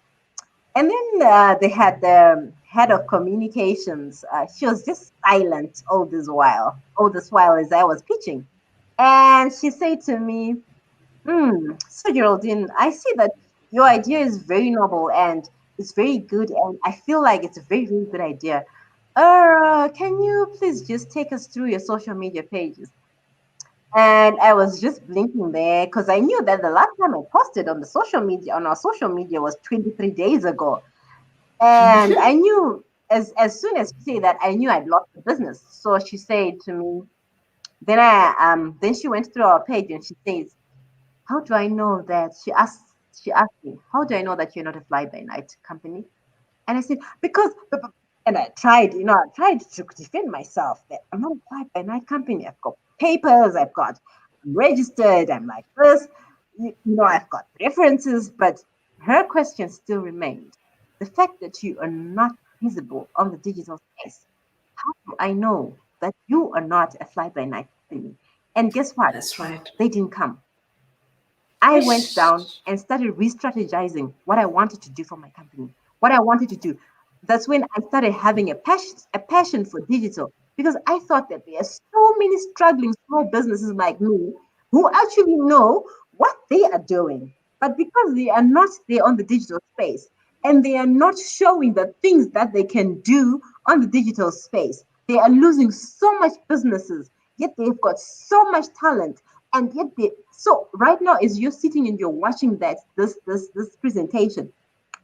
And then they had the head of communications. She was just silent all this while as I was pitching. And she said to me, so Geraldine, I see that your idea is very noble and it's very good. And I feel like it's a very, very good idea. Can you please just take us through your social media pages? And I was just blinking there because I knew that the last time I posted on our social media was 23 days ago. And I knew, as soon as she said that, I knew I'd lost the business. So she said to me, then she went through our page and she says, "How do I know that?" She asked me, "How do I know that you're not a fly by night company?" And I said, "Because," and I tried to defend myself that I'm not a fly by night company. I've got papers, I'm registered, I'm like this, I've got references. But her question still remained: the fact that you are not visible on the digital space. How do I know that you are not a fly by night company? And guess what? That's right. They didn't come. I went Ish. down and started re-strategizing what I wanted to do for my company, what I wanted to do. That's when I started having a passion for digital, because I thought that there are so many struggling small businesses like me who actually know what they are doing, but because they are not there on the digital space and they are not showing the things that they can do on the digital space, they are losing so much businesses. Yet they've got so much talent, and yet so right now, as you're sitting and you're watching this presentation,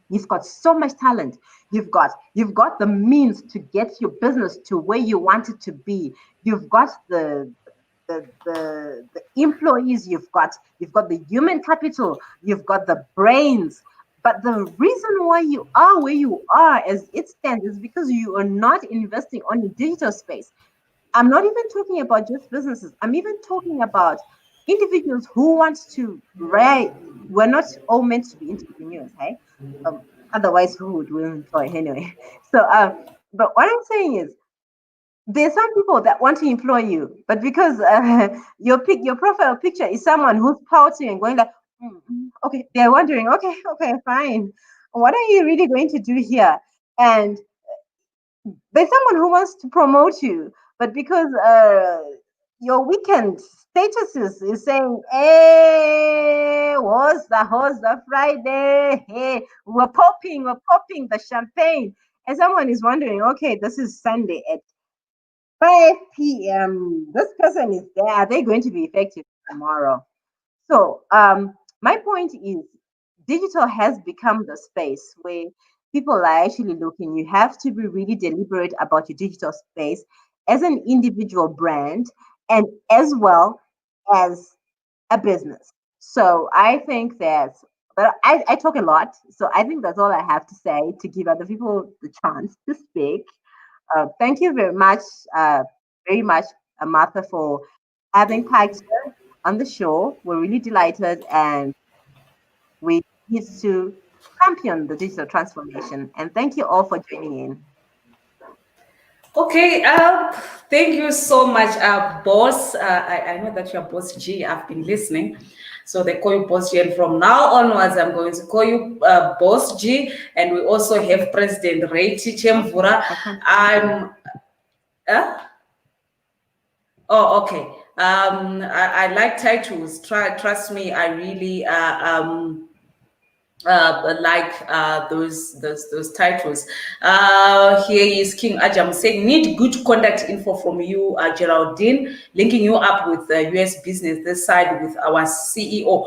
you've got so much talent. You've got the means to get your business to where you want it to be. You've got the employees. You've got the human capital. You've got the brains. But the reason why you are where you are as it stands is because you are not investing on the digital space. I'm not even talking about just businesses. I'm even talking about individuals who want to write. We're not all meant to be entrepreneurs, hey? Um, Otherwise, who would we employ anyway? So, but what I'm saying is, there's some people that want to employ you, but because your profile picture is someone who's pouting and going like, okay, they're wondering, okay, okay, fine. What are you really going to do here? And there's someone who wants to promote you, but because your weekend statuses is saying, hey, what's the Friday? Hey, we're popping the champagne. And someone is wondering, okay, this is Sunday at 5 p.m. This person is there. Are they going to be effective tomorrow? So, my point is, digital has become the space where people are actually looking. You have to be really deliberate about your digital space as an individual brand and as well as a business. So, I think but I talk a lot. So, I think that's all I have to say to give other people the chance to speak. Thank you very much, Martha, for having PAICTA on the show. We're really delighted, and we need to champion the digital transformation. And thank you all for joining in. Okay, thank you so much, boss. I know that you're boss G. I've been listening. So they call you boss G. And from now onwards, I'm going to call you boss G. And we also have President Ray Chemvura. I'm, oh, okay. I like titles. Trust me, I really, like those titles. Here is King Ajam saying, need good contact info from you, Geraldine, linking you up with the US business this side with our CEO.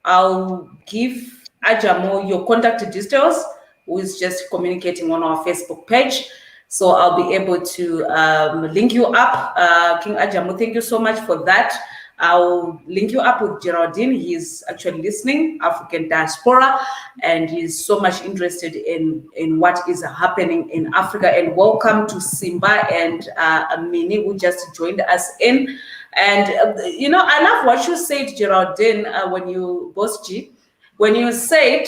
I'll give Ajamo your contact details, who is just communicating on our Facebook page. So I'll be able to link you up. King Ajamo, thank you so much for that. I'll link you up with Geraldine. He's actually listening, African diaspora, and he's so much interested in what is happening in Africa. And welcome to Simba and Mini, who just joined us in. And, I love what you said, Geraldine, when you, Boss G, when you said,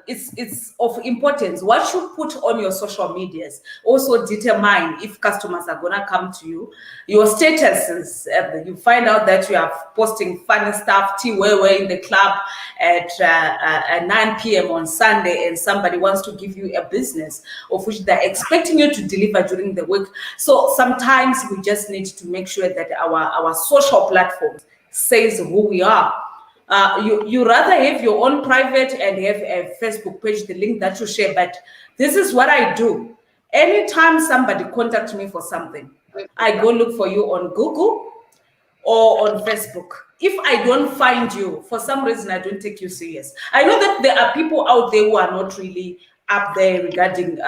it's of importance. What you put on your social medias also determine if customers are gonna come to you. Your statuses, you find out that you are posting funny stuff, where we're in the club at 9 p.m. on Sunday, and somebody wants to give you a business of which they're expecting you to deliver during the week. So sometimes we just need to make sure that our social platforms says who we are. You rather have your own private and have a Facebook page, the link that you share. But this is what I do. Anytime somebody contacts me for something, I go look for you on Google or on Facebook. If I don't find you, for some reason, I don't take you serious. I know that there are people out there who are not really up there regarding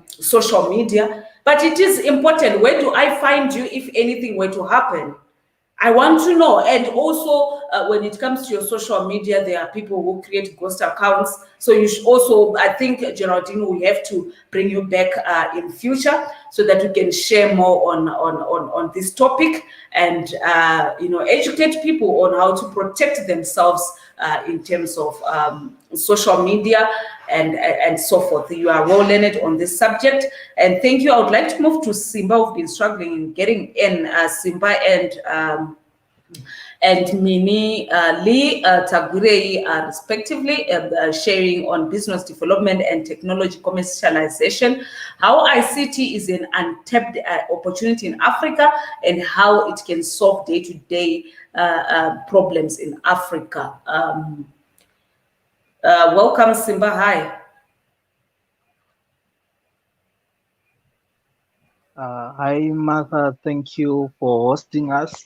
social media, but it is important. Where do I find you if anything were to happen? I want to know. And also, when it comes to your social media, there are people who create ghost accounts. So you should also, I think, Geraldine, we have to bring you back in future so that we can share more on this topic and, educate people on how to protect themselves in terms of social media and so forth. You are well learned on this subject. And thank you. I would like to move to Simba, who've been struggling in getting in. Simba and Mini Lee Tagurei, respectively, sharing on business development and technology commercialization, how ICT is an untapped opportunity in Africa and how it can solve day-to-day problems in Africa. Welcome, Simba. Hi. Hi, Martha. Thank you for hosting us.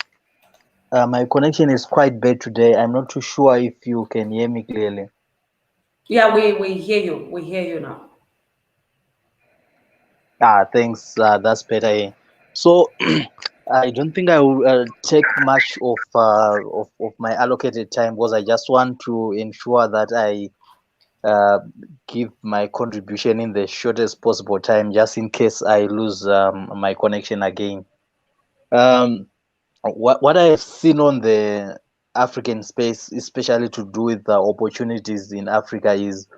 My connection is quite bad today. I'm not too sure if you can hear me clearly. Yeah, we hear you. We hear you now. Thanks. That's better. So I don't think I will take much of my allocated time because I just want to ensure that I give my contribution in the shortest possible time, just in case I lose my connection again. What I've seen on the African space, especially to do with the opportunities in Africa, is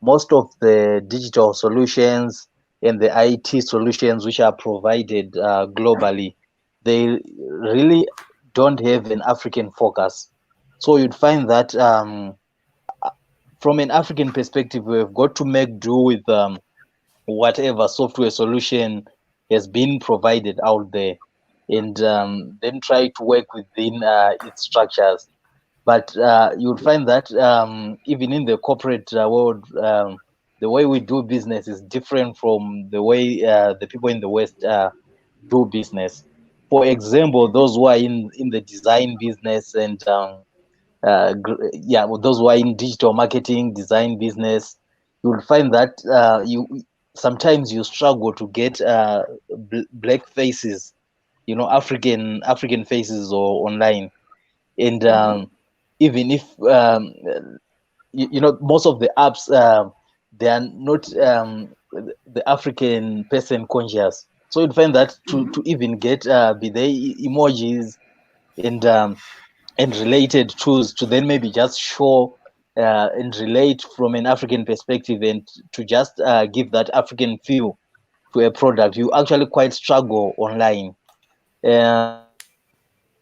most of the digital solutions and the IT solutions which are provided globally, they really don't have an African focus. So you'd find that from an African perspective, we've got to make do with whatever software solution has been provided out there, and then try to work within its structures. But you'll find that even in the corporate world, the way we do business is different from the way the people in the West do business. For example, those who are in the design business and those who are in digital marketing, design business, you'll find that sometimes you struggle to get black faces, African faces or online, and even if most of the apps they are not the African person conscious, so you'd find that to even get be they emojis and related tools to then maybe just show and relate from an African perspective, and to just give that African feel to a product, you actually quite struggle online.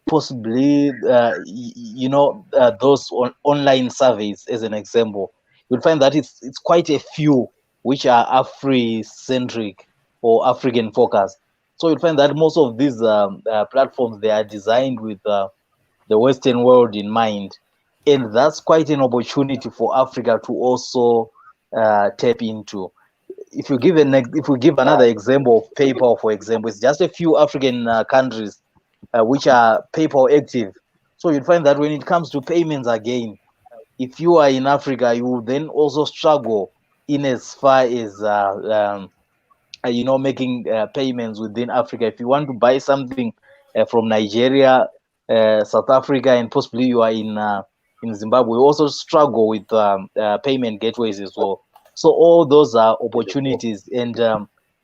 Possibly, those online surveys, as an example, you'll find that it's quite a few which are Afri-centric or African focused. So you'll find that most of these platforms, they are designed with the Western world in mind, and that's quite an opportunity for Africa to also tap into. If we give another example of PayPal, for example, it's just a few African countries which are PayPal active. So you'd find that when it comes to payments again, if you are in Africa, you will then also struggle in as far as making payments within Africa. If you want to buy something from Nigeria, South Africa, and possibly you are in Zimbabwe, we also struggle with payment gateways as well. So all those are opportunities, and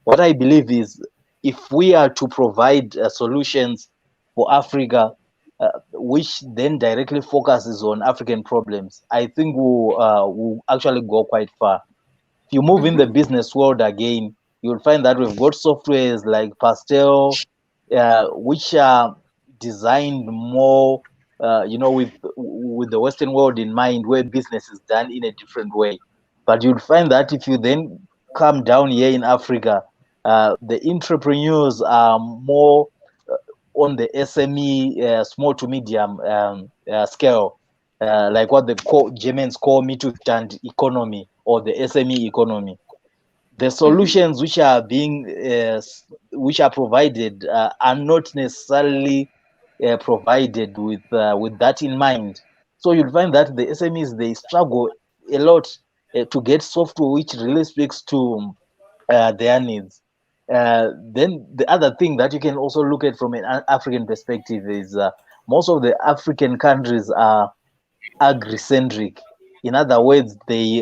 what I believe is, if we are to provide solutions for Africa, which then directly focuses on African problems, I think we'll actually go quite far. If you move in the business world again, you'll find that we've got softwares like Pastel, which are designed more, with the Western world in mind, where business is done in a different way. But you'll find that if you then come down here in Africa, the entrepreneurs are more on the SME, small to medium scale, like what the Germans call Mittelstand economy, or the SME economy. The solutions which are provided are not necessarily provided with that in mind. So you'll find that the SMEs, they struggle a lot to get software which really speaks to their needs. Then the other thing that you can also look at from an African perspective is most of the African countries are agri-centric. In other words, they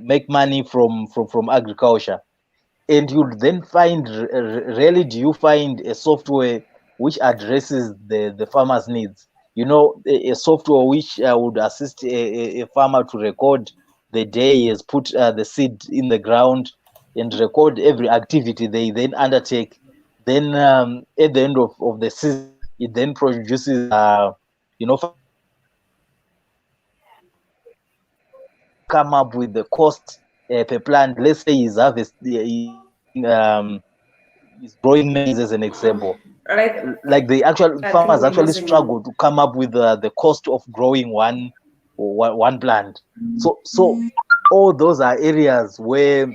make money from agriculture, and you then find, rarely do you find a software which addresses the farmer's needs. A software which would assist a farmer to record the day he has put the seed in the ground, and record every activity they then undertake. Then at the end of the season, it then produces come up with the cost per plant. Let's say he's growing maize, as an example. Right. Like the actual I think farmers we're actually losing struggle to come up with the cost of growing one plant. So all those are areas where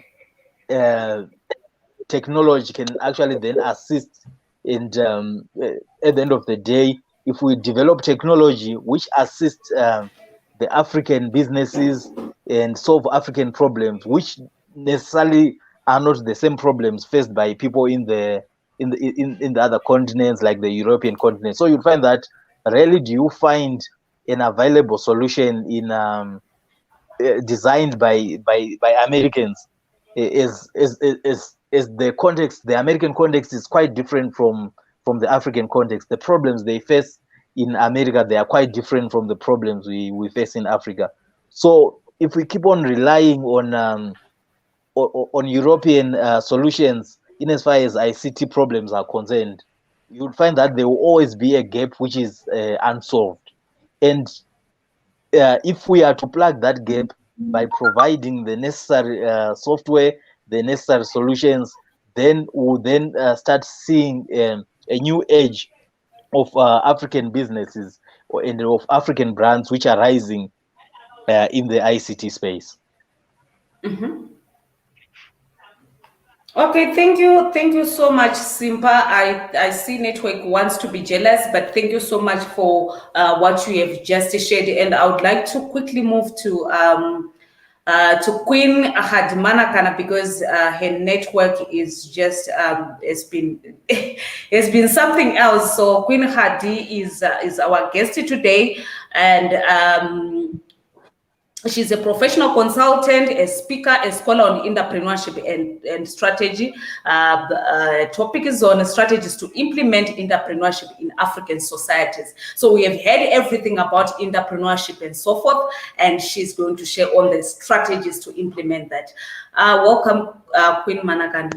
technology can actually then assist. And at the end of the day, if we develop technology which assists the African businesses and solve African problems, which necessarily are not the same problems faced by people in the other continents, like the European continent. So you'll find that rarely do you find an available solution in designed by Americans. Is the context, the American context is quite different from the African context. The problems they face in America, they are quite different from the problems we face in Africa. So if we keep on relying on European solutions in as far as ICT problems are concerned, you would find that there will always be a gap which is unsolved. And if we are to plug that gap by providing the necessary software, the necessary solutions, then we'll then start seeing a new age of African businesses and of African brands which are rising in the ICT space. Okay, thank you so much, Simpa. I see network wants to be jealous, but thank you so much for what you have just shared. And I would like to quickly move to Queen Hadimanakana, because her network is just has been something else. So Queen Hadi is our guest today, and She's a professional consultant, a speaker, a scholar on entrepreneurship and strategy. The topic is on strategies to implement entrepreneurship in African societies. So we have heard everything about entrepreneurship and so forth, and she's going to share all the strategies to implement that. Welcome, Queen Managana.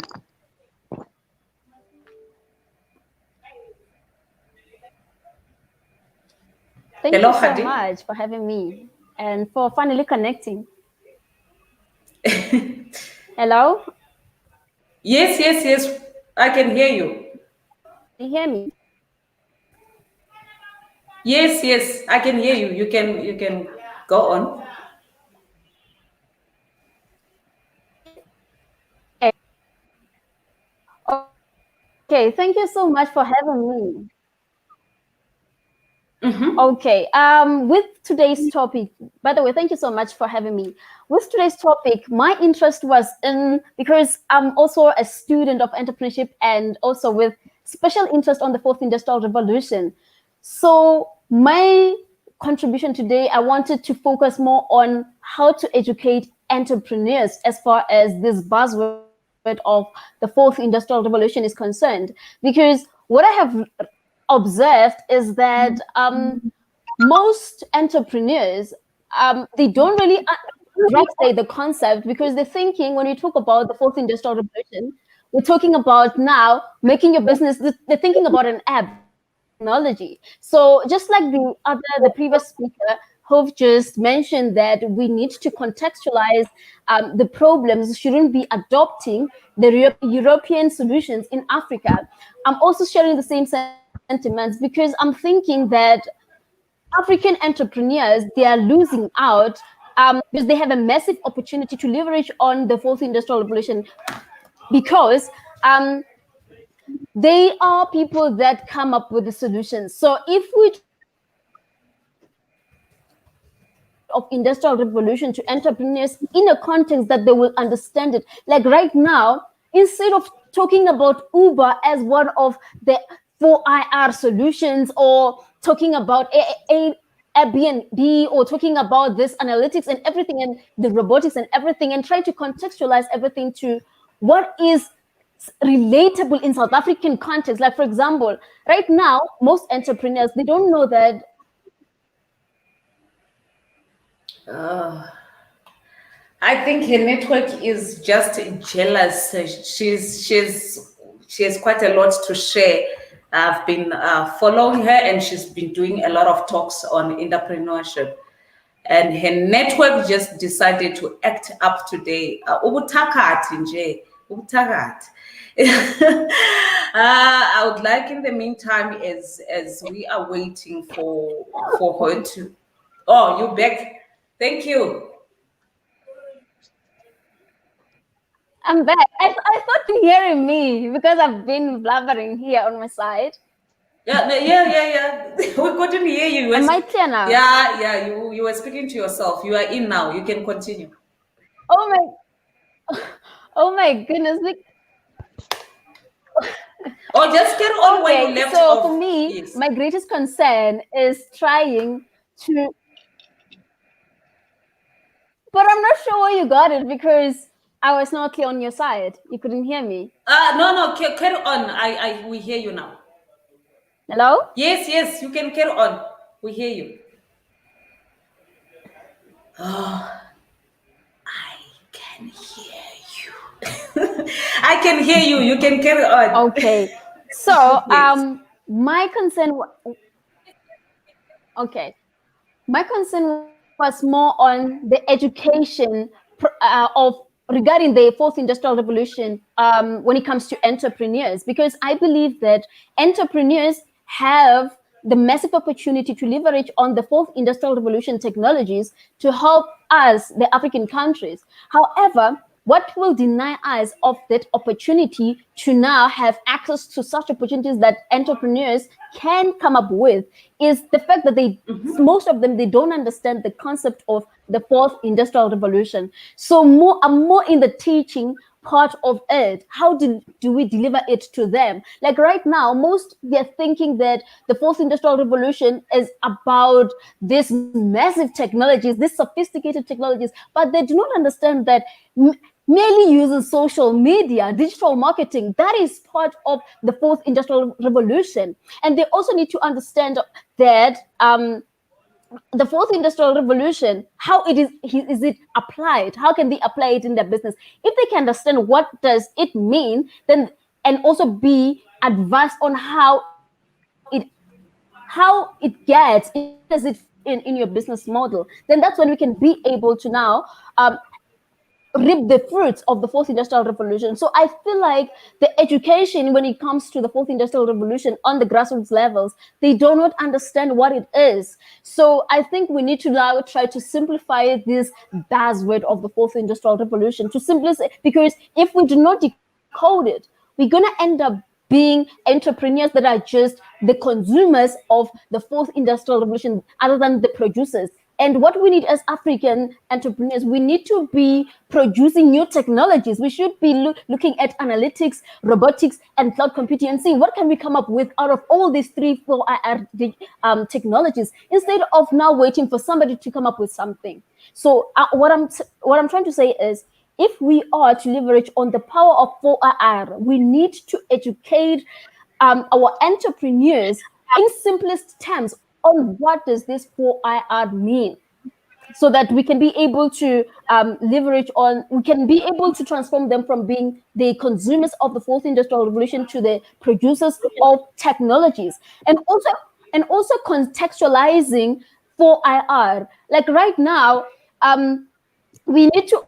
Thank you so much for having me and for finally connecting. Hello? Yes. I can hear you. Can you hear me? Yes, I can hear you. You can go on. Okay, thank you so much for having me. Mm-hmm. Okay, with today's topic, by the way, thank you so much for having me. With today's topic, my interest was in, because I'm also a student of entrepreneurship and also with special interest on the fourth industrial revolution. So my contribution today, I wanted to focus more on how to educate entrepreneurs as far as this buzzword of the fourth industrial revolution is concerned. Because what I have observed is that most entrepreneurs, they don't really grasp the concept, because they're thinking, when you talk about the fourth industrial revolution, we're talking about now making your business, they're thinking about an app technology. So just like the previous speaker who've just mentioned, that we need to contextualize the problems, shouldn't be adopting the European solutions in Africa. I'm also sharing the same sentiments, because I'm thinking that African entrepreneurs, they are losing out because they have a massive opportunity to leverage on the fourth industrial revolution, because they are people that come up with the solutions. So if we of industrial revolution to entrepreneurs in a context that they will understand it, like right now, instead of talking about Uber as one of the 4IR solutions, or talking about Airbnb, or talking about this analytics and everything and the robotics and everything, and trying to contextualize everything to what is relatable in South African context. Like, for example, right now, most entrepreneurs, they don't know that I think her network is just jealous. She has quite a lot to share. I've been following her, and she's been doing a lot of talks on entrepreneurship. And her network just decided to act up today. Ubuthakathi nje, ubuthakathi. I would like, in the meantime, as we are waiting for her to. Oh, you back? Thank you. I'm back. I thought you're hearing me, because I've been blabbering here on my side. Yeah. We couldn't hear you. Am I clear now? Yeah. You were speaking to yourself. You are in now. You can continue. Oh my goodness. Oh, just get on where you left off. For me, yes, my greatest concern is trying to. But I'm not sure where you got it, because I was not clear on your side. You couldn't hear me. No. Carry on. We hear you now. Hello? Yes. You can carry on. We hear you. Oh, I can hear you. I can hear you. You can carry on. Okay. So, yes. My concern was more on the education of regarding the fourth industrial revolution when it comes to entrepreneurs, because I believe that entrepreneurs have the massive opportunity to leverage on the fourth industrial revolution technologies to help us, the African countries. However, what will deny us of that opportunity to now have access to such opportunities that entrepreneurs can come up with is the fact that most of them, they don't understand the concept of the fourth industrial revolution. So I'm more in the teaching part of it. How do we deliver it to them? Like right now, most they're thinking that the fourth industrial revolution is about these massive technologies, these sophisticated technologies, but they do not understand that merely using social media, digital marketing, that is part of the fourth industrial revolution. And they also need to understand that the fourth industrial revolution, how is it applied? How can they apply it in their business? If they can understand what does it mean, then and also be advised on how it gets, does it in your business model, then that's when we can be able to now reap the fruits of the fourth industrial revolution. So I feel like the education when it comes to the fourth industrial revolution on the grassroots levels, they do not understand what it is. So I think we need to now try to simplify this buzzword of the fourth industrial revolution, to simplify, because if we do not decode it, we're going to end up being entrepreneurs that are just the consumers of the fourth industrial revolution other than the producers. And what we need as African entrepreneurs, we need to be producing new technologies. We should be looking at analytics, robotics, and cloud computing and seeing what can we come up with out of all these 3-4 technologies, instead of now waiting for somebody to come up with something. So what I'm trying to say is, if we are to leverage on the power of 4IR, we need to educate our entrepreneurs in simplest terms on what does this 4IR mean, so that we can be able to leverage on, we can be able to transform them from being the consumers of the fourth industrial revolution to the producers of technologies, and also contextualizing 4IR. Like right now, we need to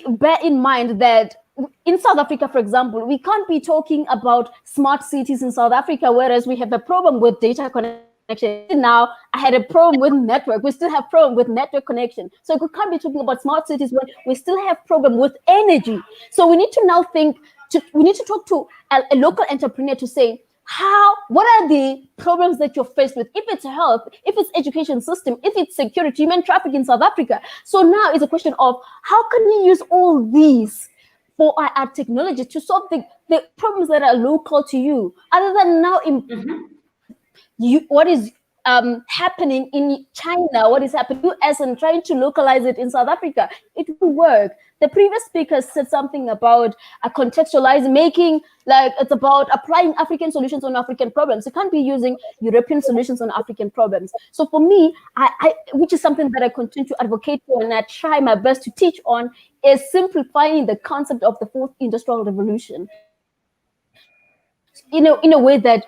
bear in mind that in South Africa, for example, we can't be talking about smart cities in South Africa, whereas we have a problem with data connection. Now I had a problem with network. We still have problem with network connection. So we can't be talking about smart cities when we still have problem with energy. So we need to now we need to talk to a local entrepreneur to say, what are the problems that you're faced with? If it's health, if it's education system, if it's security, human trafficking in South Africa. So now it's a question of how can we use all these 4IR technology to solve the problems that are local to you, other than now what is happening in China, what is happening in the US, and trying to localize it in South Africa. It will work. The previous speaker said something about contextualizing, making like it's about applying African solutions on African problems. You can't be using European solutions on African problems. So for me, which is something that I continue to advocate for and I try my best to teach on, is simplifying the concept of the fourth industrial revolution. In a way that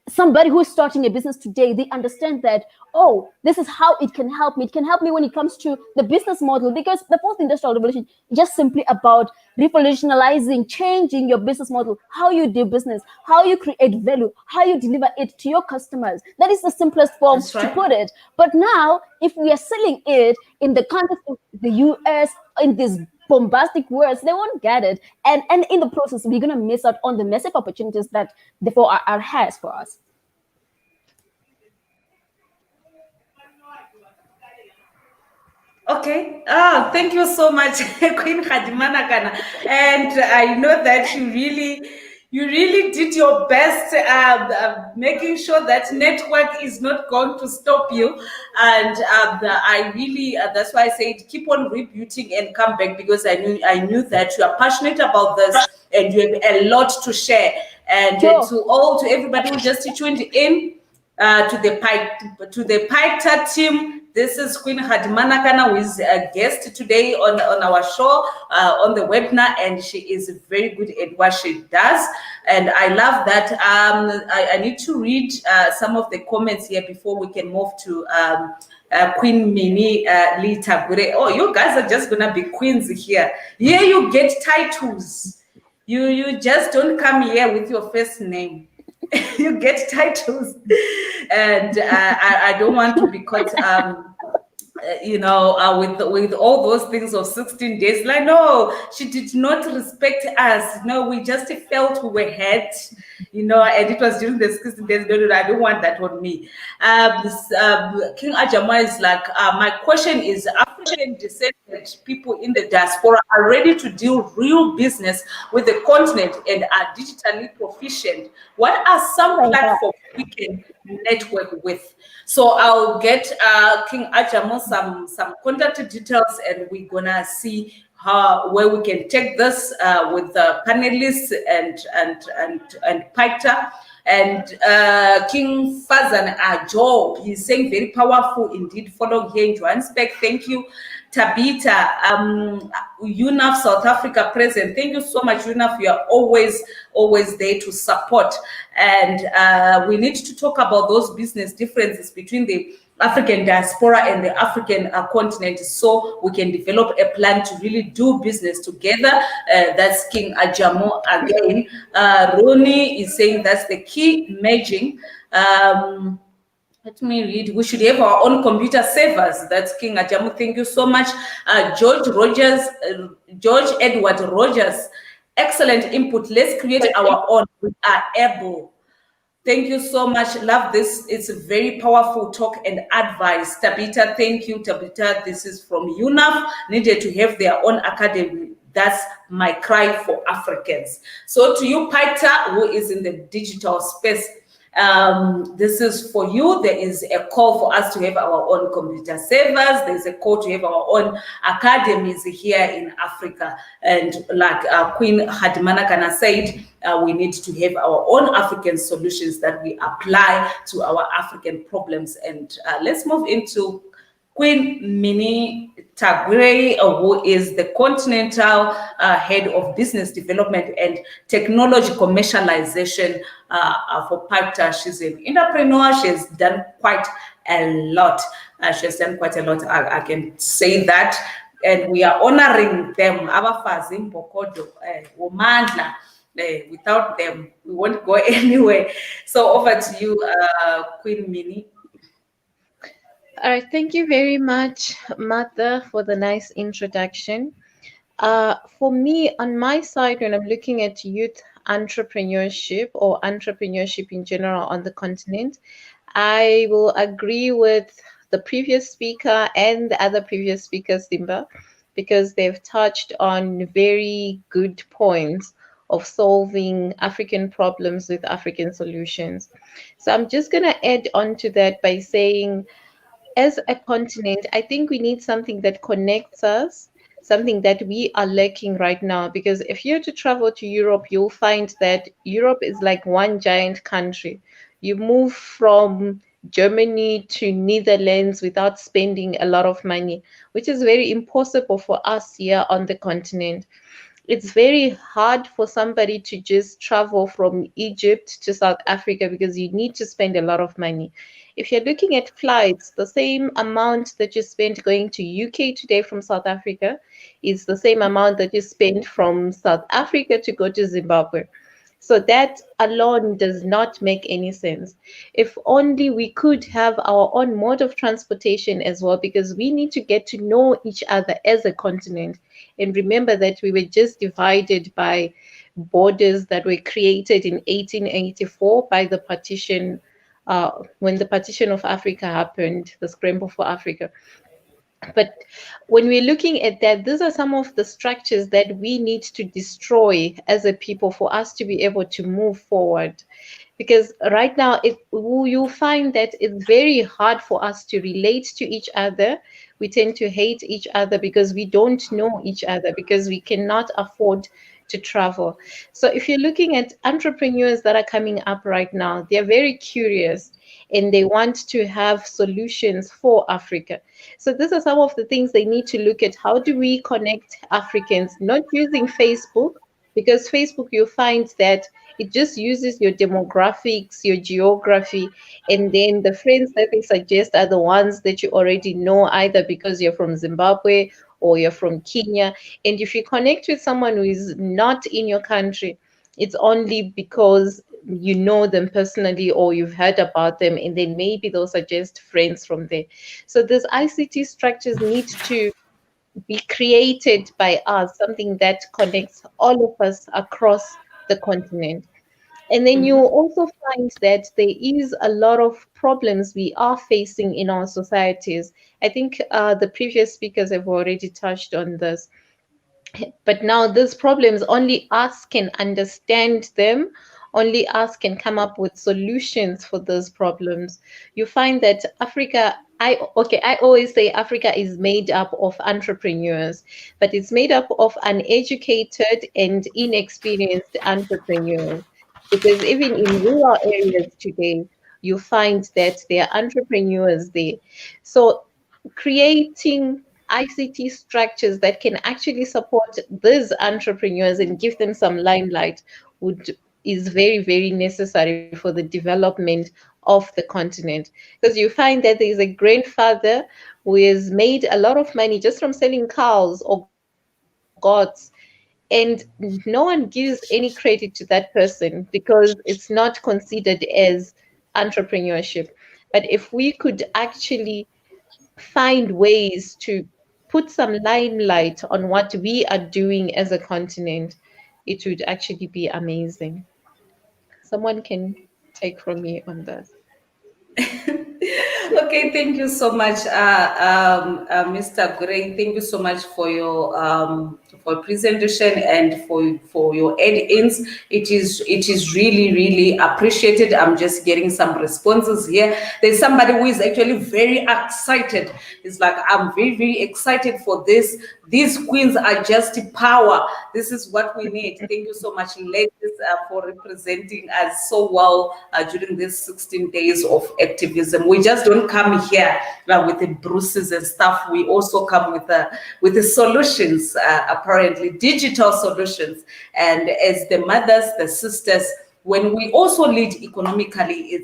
somebody who's starting a business today, they understand that, oh, this is how it can help me. It can help me when it comes to the business model, because the fourth industrial revolution is just simply about revolutionizing, changing your business model, how you do business, how you create value, how you deliver it to your customers. That is the simplest form to put it. But now, if we are selling it in the context of the US, in these bombastic words, they won't get it. And in the process, we're going to miss out on the massive opportunities that the 4IR has for us. Okay. Thank you so much, Queen Khadimanakana. And I know that you really did your best making sure that network is not going to stop you. And I really, that's why I said keep on rebooting and come back, because I knew that you are passionate about this and you have a lot to share. And to everybody who just tuned in to the PAICTA team. This is Queen Khadimanakana, who is a guest today on our show, on the webinar, and she is very good at what she does. And I love that. I need to read some of the comments here before we can move to Queen Mini Lee Tabure. Oh, you guys are just gonna be queens here. Here you get titles. You just don't come here with your first name. You get titles, and I don't want to be caught, with all those things of 16 days. Like, no, she did not respect us. No, we just felt we were hurt, and it was during the 16 days. No, I don't want that on me. King Ajama is like, my question is, African descended people in the diaspora are ready to do real business with the continent and are digitally proficient. What are some platforms we can network with? So I'll get King Ajamo some contact details, and we're gonna see where we can take this with the panelists and PAICTA. And King Fazan Ajo, he's saying very powerful indeed. Follow here in Johannesburg. Thank you. Tabitha, UNAF South Africa present. Thank you so much, UNAF. You are always there to support. And we need to talk about those business differences between the African diaspora and the African continent, so we can develop a plan to really do business together. That's King Ajamo again. Roni is saying that's the key merging. Let me read. We should have our own computer servers. That's King Ajamu. Thank you so much. George Edward Rogers. Excellent input. Let's create our own. We are able. Thank you so much. Love this. It's a very powerful talk and advice. Tabitha, thank you. Tabitha, this is from UNAF. Needed to have their own academy. That's my cry for Africans. So to you, PAICTA, who is in the digital space, this is for you. There is a call for us to have our own computer servers. There's a call to have our own academies here in Africa. And like Queen Hadmanakana said, we need to have our own African solutions that we apply to our African problems. And let's move into Queen Minnie Tagwiri, who is the Continental Head of Business Development and Technology Commercialization for PAICTA. She's an entrepreneur. She has done quite a lot. I can say that. And we are honoring them. Abafazi Mbokodo, Womandla. Without them, we won't go anywhere. So over to you, Queen Minnie. All right, thank you very much, Martha, for the nice introduction. For me, on my side, when I'm looking at youth entrepreneurship or entrepreneurship in general on the continent, I will agree with the previous speaker and the other previous speaker, Simba, because they've touched on very good points of solving African problems with African solutions. So I'm just going to add on to that by saying, as a continent, I think we need something that connects us, something that we are lacking right now. Because if you're to travel to Europe, you'll find that Europe is like one giant country. You move from Germany to Netherlands without spending a lot of money, which is very impossible for us here on the continent. It's very hard for somebody to just travel from Egypt to South Africa because you need to spend a lot of money. If you're looking at flights, the same amount that you spent going to UK today from South Africa is the same amount that you spent from South Africa to go to Zimbabwe. So that alone does not make any sense. If only we could have our own mode of transportation as well, because we need to get to know each other as a continent. And remember that we were just divided by borders that were created in 1884 by the partition, when the partition of Africa happened, the scramble for Africa. But when we're looking at that, these are some of the structures that we need to destroy as a people for us to be able to move forward. Because right now, you'll find that it's very hard for us to relate to each other. We tend to hate each other because we don't know each other, because we cannot afford to travel. So if you're looking at entrepreneurs that are coming up right now, they're very curious and they want to have solutions for Africa. So these are some of the things they need to look at. How do we connect Africans? Not using Facebook, because Facebook, you'll find that it just uses your demographics, your geography, and then the friends that they suggest are the ones that you already know, either because you're from Zimbabwe or you're from Kenya. And if you connect with someone who is not in your country, it's only because you know them personally or you've heard about them, and then maybe they'll suggest friends from there. So these ICT structures need to be created by us, something that connects all of us across the continent. And then you also find that there is a lot of problems we are facing in our societies. I think the previous speakers have already touched on this. But now these problems, only us can understand them, only us can come up with solutions for those problems. You find that Africa, I always say Africa is made up of entrepreneurs, but it's made up of uneducated and inexperienced entrepreneurs. Because even in rural areas today, you find that there are entrepreneurs there. So creating ICT structures that can actually support these entrepreneurs and give them some limelight is very, very necessary for the development of the continent. Because you find that there is a grandfather who has made a lot of money just from selling cows or goats, and no one gives any credit to that person because it's not considered as entrepreneurship. But if we could actually find ways to put some limelight on what we are doing as a continent, it would actually be amazing. Someone can take from me on this. Okay, thank you so much, Mr. Gray. Thank you so much for presentation and for your add-ins. It is really appreciated. I'm just getting some responses here. There's somebody who is actually very excited. It's like, I'm very excited for this. These queens are just power. This is what we need. Thank you so much, ladies, for representing us so well during these 16 days of activism. We just don't come here with the bruises and stuff. We also come with the solutions, apparently digital solutions. And as the mothers, the sisters, when we also lead economically,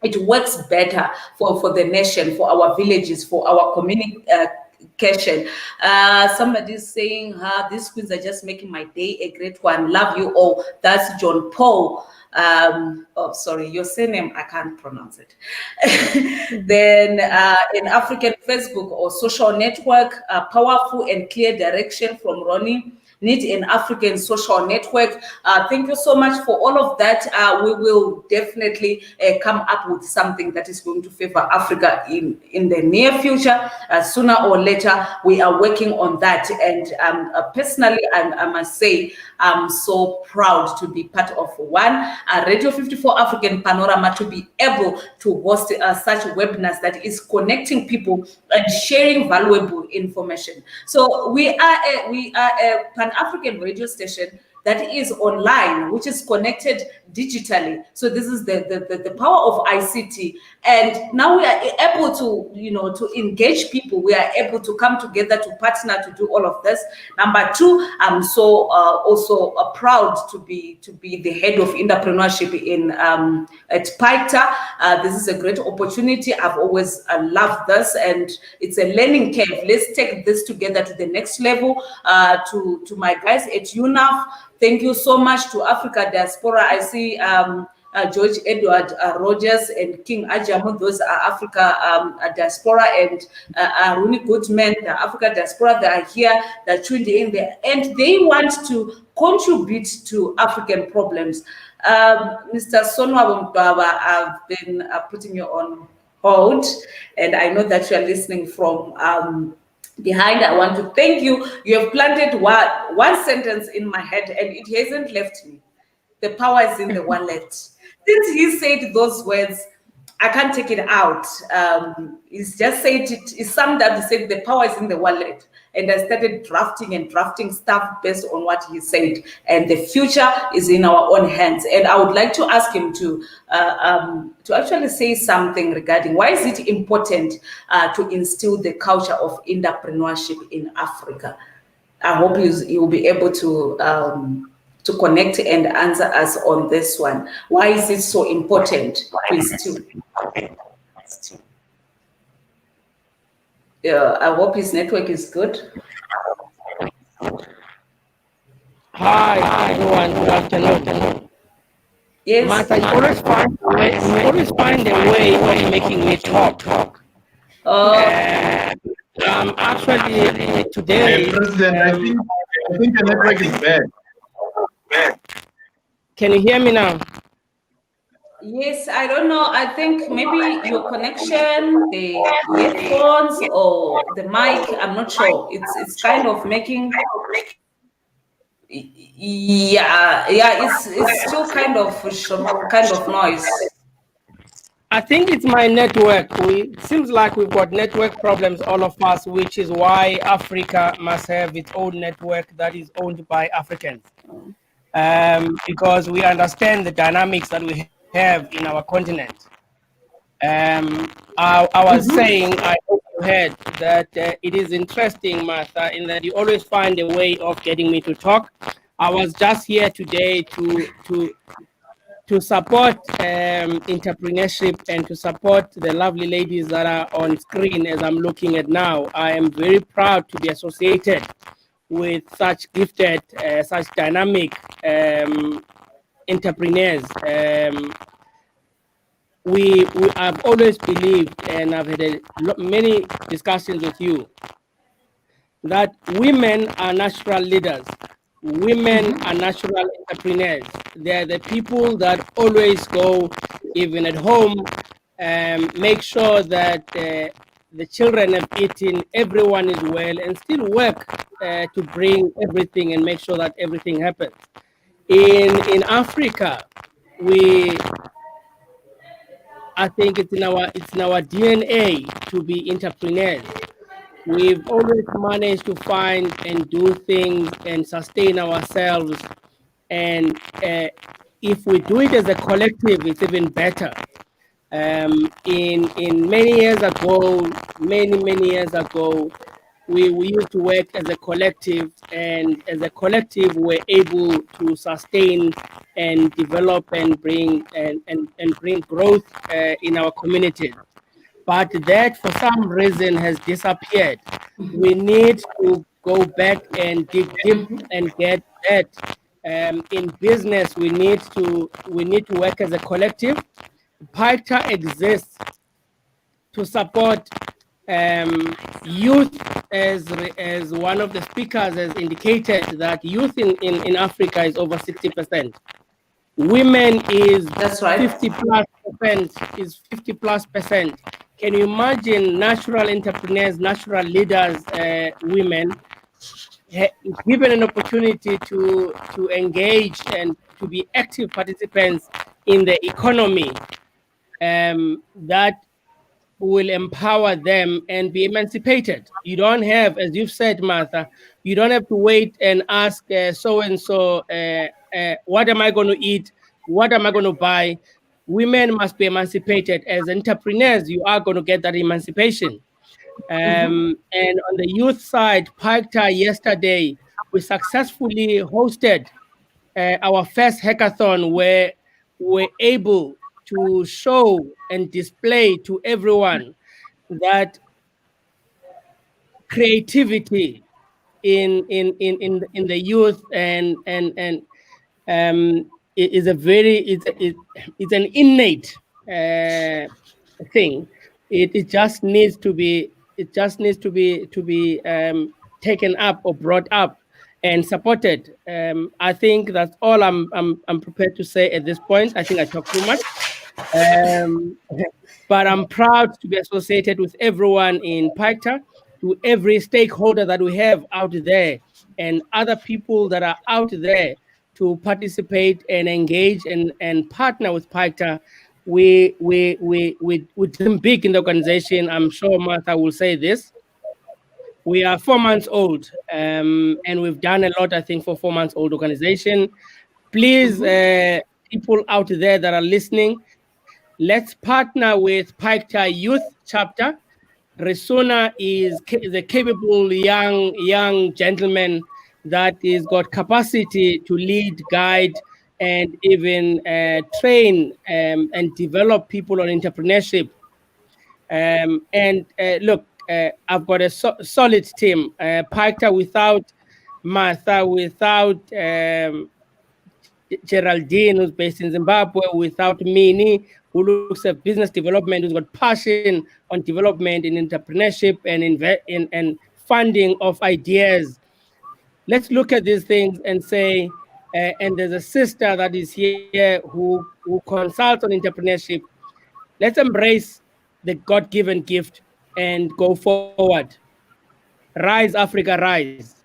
it works better for the nation, for our villages, for our communication. Somebody's saying, these queens are just making my day a great one. Love you all. That's John Paul. Sorry, your surname, I can't pronounce it. Then in African Facebook or social network, powerful and clear direction from Ronnie. Need an African social network. Thank you so much for all of that. We will definitely come up with something that is going to favor Africa in the near future. Sooner or later, we are working on that. And personally, I must say, I'm so proud to be part of Radio 54 African Panorama, to be able to host such webinars that is connecting people and sharing valuable information. So we are a Pan-African radio station that is online, which is connected digitally. So this is the power of ICT. And now we are able to, to engage people. We are able to come together to partner to do all of this. Number two, I'm so also proud to be the head of entrepreneurship at PAICTA. This is a great opportunity. I've always loved this, and it's a learning curve. Let's take this together to the next level. To my guys at UNAF, thank you so much. To Africa Diaspora, I see George Edward Rogers and King Ajamu, those are Africa Diaspora, and Rooney Goodman, the Africa Diaspora, they are here, they're tuned in there, and they want to contribute to African problems. Mr. Sonwa Mbaba, I've been putting you on hold, and I know that you are listening from behind. I want to thank you. You have planted one sentence in my head, and it hasn't left me. The power is in the wallet. Since he said those words, I can't take it out. He's just said it. He summed up. He said the power is in the wallet, and I started drafting stuff based on what he said. And the future is in our own hands. And I would like to ask him to actually say something regarding why is it important to instill the culture of entrepreneurship in Africa. I hope you'll be able to connect and answer us on this one. Why is it so important to instill? Yeah, I hope his network is good. Hi, everyone. Good afternoon. Yes. Martha, you always find a way of making me talk. Actually, today. President, I think the network is bad. Can you hear me now? Yes, I don't know. I think maybe your connection, the headphones or the mic, I'm not sure. It's kind of making, yeah, it's still kind of kind of noise. I think it's my network. It seems like we've got network problems, all of us, which is why Africa must have its own network that is owned by Africans. Because we understand the dynamics that we have in our continent. I was saying, I hope you heard that it is interesting, Martha, in that you always find a way of getting me to talk. I was just here today to support entrepreneurship and to support the lovely ladies that are on screen as I'm looking at now. I am very proud to be associated with such gifted, such dynamic entrepreneurs. I've always believed, and I've had many discussions with you, that women are natural leaders. Women are natural entrepreneurs. They're the people that always go, even at home, make sure that the children have eaten, everyone is well, and still work to bring everything and make sure that everything happens. In Africa, I think it's in our DNA to be entrepreneurs. We've always managed to find and do things and sustain ourselves. And if we do it as a collective, it's even better. In many years ago, many years ago, we used to work as a collective, and as a collective, we're able to sustain and develop and bring bring growth in our communities. But that, for some reason, has disappeared. We need to go back and dig deep and get that. In business, we need to work as a collective. PAICTA exists to support youth, as one of the speakers has indicated, that youth in Africa is over 60%. Women is That's right. 50 plus percent. Can you imagine natural entrepreneurs, natural leaders, women, given an opportunity to engage and to be active participants in the economy, that will empower them and be emancipated? You don't have, as you've said, Martha, you don't have to wait and ask so-and-so, what am I going to eat? What am I going to buy? Women must be emancipated. As entrepreneurs, you are going to get that emancipation. And on the youth side, PAICTA yesterday, we successfully hosted our first hackathon, where we're able to show and display to everyone that creativity in the youth and is a very it's an innate thing. It just needs to be taken up or brought up and supported. I think that's all I'm prepared to say at this point. I think I talked too much. But I'm proud to be associated with everyone in PAICTA, to every stakeholder that we have out there, and other people that are out there to participate and engage and partner with PAICTA. We dream big in the organization. I'm sure Martha will say this. We are 4 months old, and we've done a lot, I think, for 4 months old organization. Please, people out there that are listening, let's partner with PAICTA Youth Chapter. Resuna is a capable young gentleman that is got capacity to lead, guide, and even train and develop people on entrepreneurship. Look, I've got a solid team. PAICTA without Martha, without Geraldine, who's based in Zimbabwe, without Mini, who looks at business development, who's got passion on development in entrepreneurship and in funding of ideas. Let's look at these things and say, and there's a sister that is here who consults on entrepreneurship. Let's embrace the God-given gift and go forward. Rise, Africa, rise.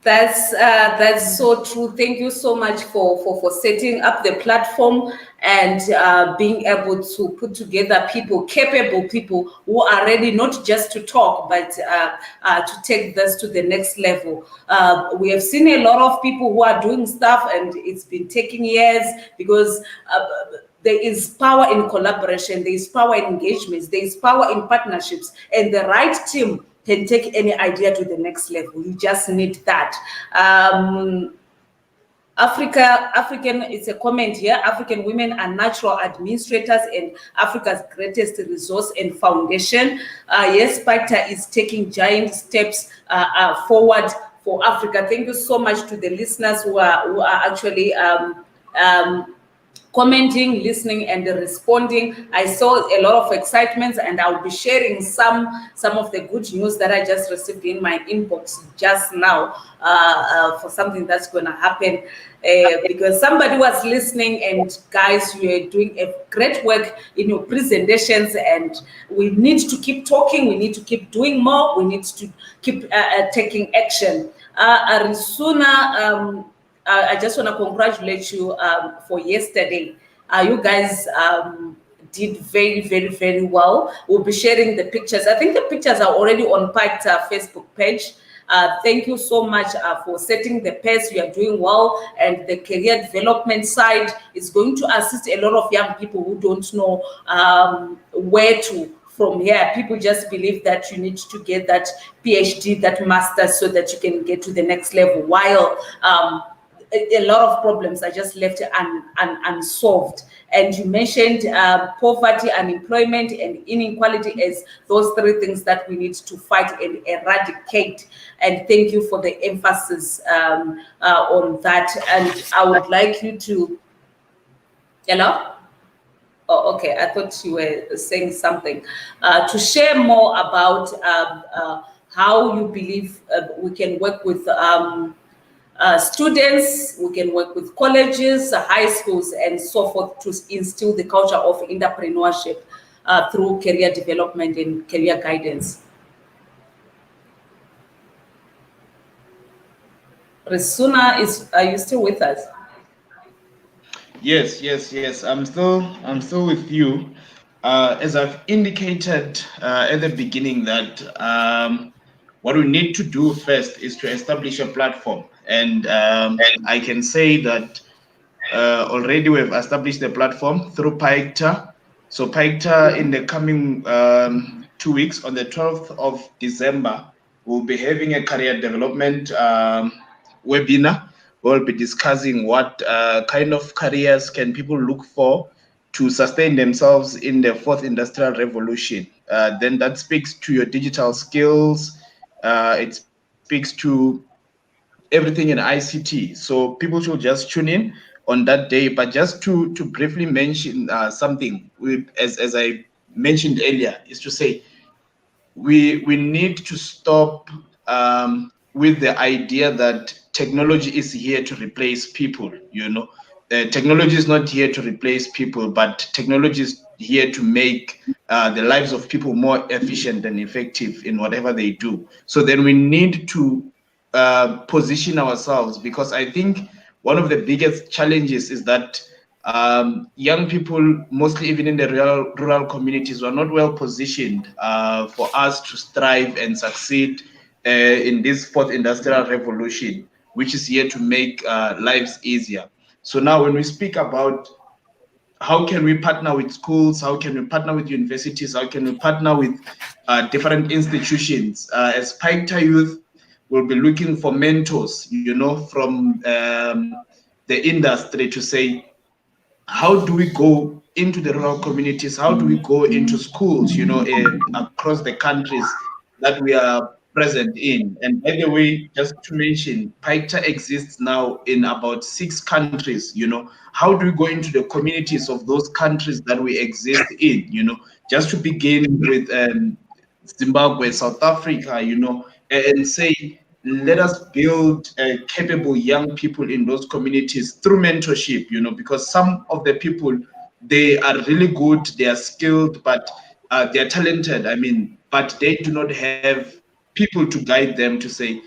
That's so true. Thank you so much for setting up the platform and being able to put together people, capable people who are ready not just to talk, but to take this to the next level. We have seen a lot of people who are doing stuff, and it's been taking years because there is power in collaboration, there is power in engagements, there is power in partnerships, and the right team can take any idea to the next level. You just need that. African, it's a comment here, African women are natural administrators and Africa's greatest resource and foundation. Yes, PAICTA is taking giant steps forward for Africa. Thank you so much to the listeners who are actually commenting, listening, and responding. I saw a lot of excitement, and I'll be sharing some of the good news that I just received in my inbox just now for something that's going to happen. Because somebody was listening, and guys, you are doing a great work in your presentations, and we need to keep talking, we need to keep doing more, we need to keep taking action. Arisuna, I just want to congratulate you for yesterday. You guys did very, very, very well. We'll be sharing the pictures. I think the pictures are already on PAICTA Facebook page. Thank you so much for setting the pace. You are doing well, and the career development side is going to assist a lot of young people who don't know where to from here. People just believe that you need to get that PhD, that master's, so that you can get to the next level, while a lot of problems are just left unsolved. And you mentioned poverty, unemployment, and inequality as those three things that we need to fight and eradicate. And thank you for the emphasis on that. And I would like you to, hello? Oh, okay, I thought you were saying something. To share more about how you believe we can work with students, we can work with colleges, high schools, and so forth to instill the culture of entrepreneurship through career development and career guidance. Resuna, are you still with us? Yes. I'm still with you. As I've indicated at the beginning, that what we need to do first is to establish a platform, and I can say that already we've established the platform through PAICTA. So PAICTA, in the coming 2 weeks, on the 12th of December, we'll be having a career development webinar. We'll be discussing what kind of careers can people look for to sustain themselves in the fourth industrial revolution. Then that speaks to your digital skills. It speaks to everything in ICT. So people should just tune in on that day. But just to briefly mention something, as I mentioned earlier, is to say we need to stop with the idea that technology is here to replace people. Technology is not here to replace people, but technology is here to make the lives of people more efficient and effective in whatever they do. So then we need to position ourselves, because I think one of the biggest challenges is that young people, mostly even in the rural communities, were not well positioned for us to strive and succeed in this fourth industrial revolution, which is here to make lives easier. So now when we speak about how can we partner with schools, how can we partner with universities, how can we partner with different institutions, as PAICTA Youth will be looking for mentors, from the industry, to say, how do we go into the rural communities? How do we go into schools, across the countries that we are present in? And by the way, just to mention, PAICTA exists now in about 6 countries. How do we go into the communities of those countries that we exist in? Just to begin with Zimbabwe, South Africa, and say, let us build capable young people in those communities through mentorship, because some of the people, they are really good, they are skilled, but they are talented, but they do not have people to guide them to say,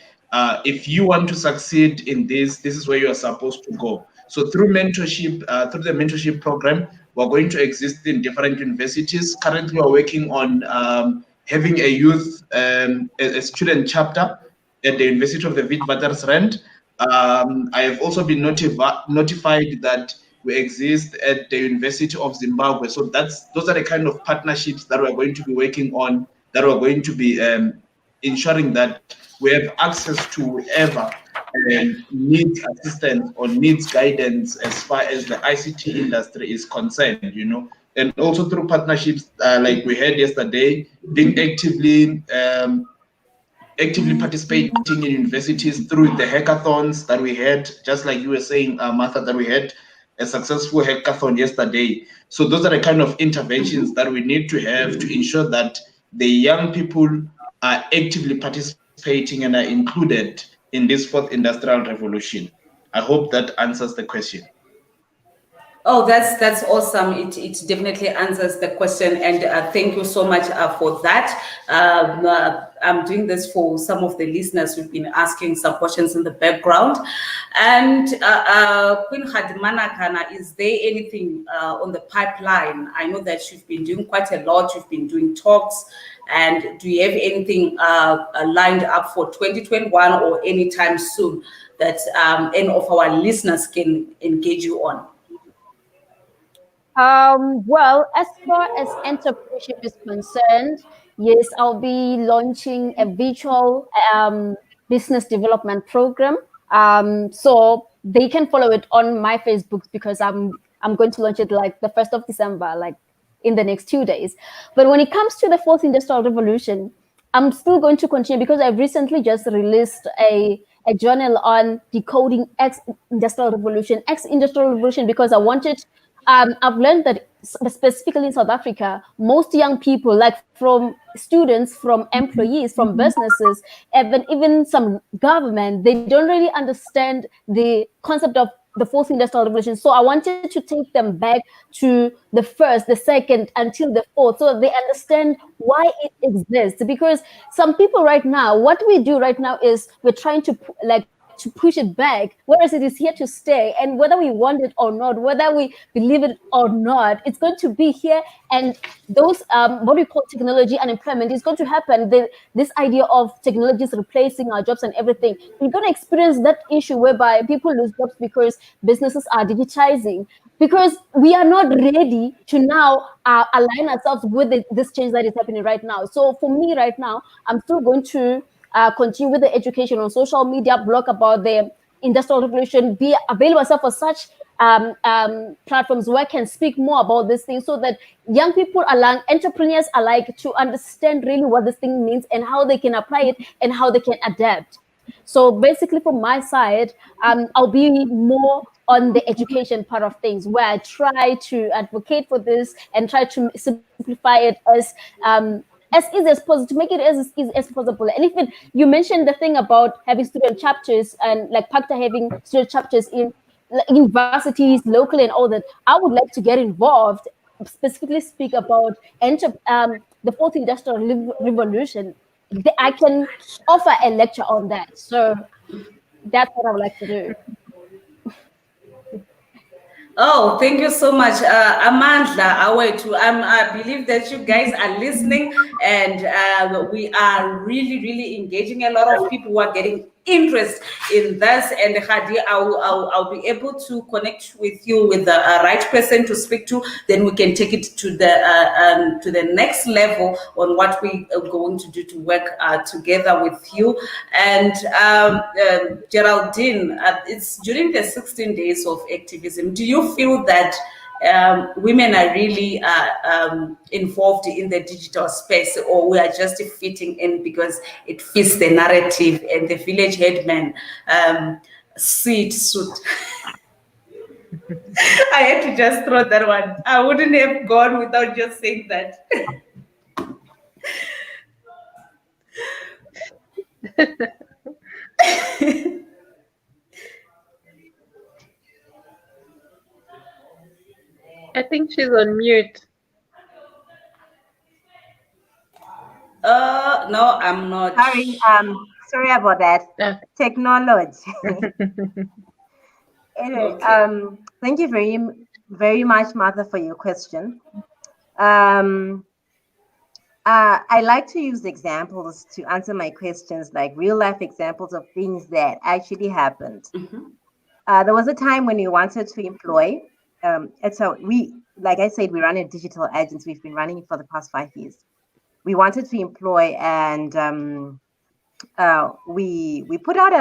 if you want to succeed in this is where you are supposed to go. So through mentorship, through the mentorship program, we're going to exist in different universities. Currently, we're working on having a youth, a student chapter at the University of the Witwatersrand. I have also been notified that we exist at the University of Zimbabwe. So those are the kind of partnerships that we're going to be working on, that we're going to be ensuring that we have access to whoever needs assistance or needs guidance as far as the ICT industry is concerned. And also through partnerships like we had yesterday, being actively participating in universities through the hackathons that we had, just like you were saying, Martha, that we had a successful hackathon yesterday. So those are the kind of interventions that we need to have to ensure that the young people are actively participating and are included in this fourth industrial revolution. I hope that answers the question. Oh, that's awesome. It definitely answers the question, and thank you so much for that. I'm doing this for some of the listeners who've been asking some questions in the background. And Queen Khadimanakana, is there anything on the pipeline? I know that you've been doing quite a lot. You've been doing talks, and do you have anything lined up for 2021 or anytime soon that any of our listeners can engage you on? Well, as far as entrepreneurship is concerned, yes, I'll be launching a virtual business development program. So they can follow it on my Facebook, because I'm going to launch it like the 1st of December, like in the next 2 days. But when it comes to the fourth industrial revolution, I'm still going to continue, because I've recently just released a journal on decoding X industrial revolution, because I wanted. I've learned that specifically in South Africa, most young people, like from students, from employees, from businesses, even some government, they don't really understand the concept of the fourth industrial revolution. So I wanted to take them back to the first, the second, until the fourth, so they understand why it exists. Because some people right now, what we do right now is we're trying to push it back, whereas it is here to stay. And whether we want it or not, whether we believe it or not, it's going to be here. And those what we call technology unemployment is going to happen. This idea of technologies replacing our jobs and everything, we're going to experience that issue whereby people lose jobs because businesses are digitizing, because we are not ready to now align ourselves with this change that is happening right now. So for me right now, I'm still going to continue with the education on social media, blog about the industrial revolution, be available for such platforms where I can speak more about this thing, so that young people alike, entrepreneurs alike, to understand really what this thing means and how they can apply it and how they can adapt. So basically, from my side, I'll be more on the education part of things, where I try to advocate for this and try to simplify it as easy as possible, to make it as easy as possible. And even you mentioned the thing about having student chapters, and like PAICTA having student chapters in universities locally and all that, I would like to get involved, specifically speak about the fourth industrial revolution. I can offer a lecture on that. So that's what I would like to do. Oh, thank you so much, Amandla Awetu. I believe that you guys are listening, and we are really, really engaging a lot of people who are getting interest in this. And Khadi, I'll be able to connect with you with the right person to speak to. Then we can take it to the next level on what we are going to do to work together with you. And Geraldine, it's during the 16 days of activism. Do you feel that women are really involved in the digital space, or we are just fitting in because it fits the narrative and the village headman suit? I had to just throw that one. I wouldn't have gone without just saying that. I think she's on mute. No, I'm not. Sorry about that. Ah. Technology. Anyway, Okay. thank you very much, Martha, for your question. I like to use examples to answer my questions, like real life examples of things that actually happened. There was a time when we wanted to employ, and so like I said, we run a digital agency. We've been running it for the past 5 years. We wanted to employ, and we put out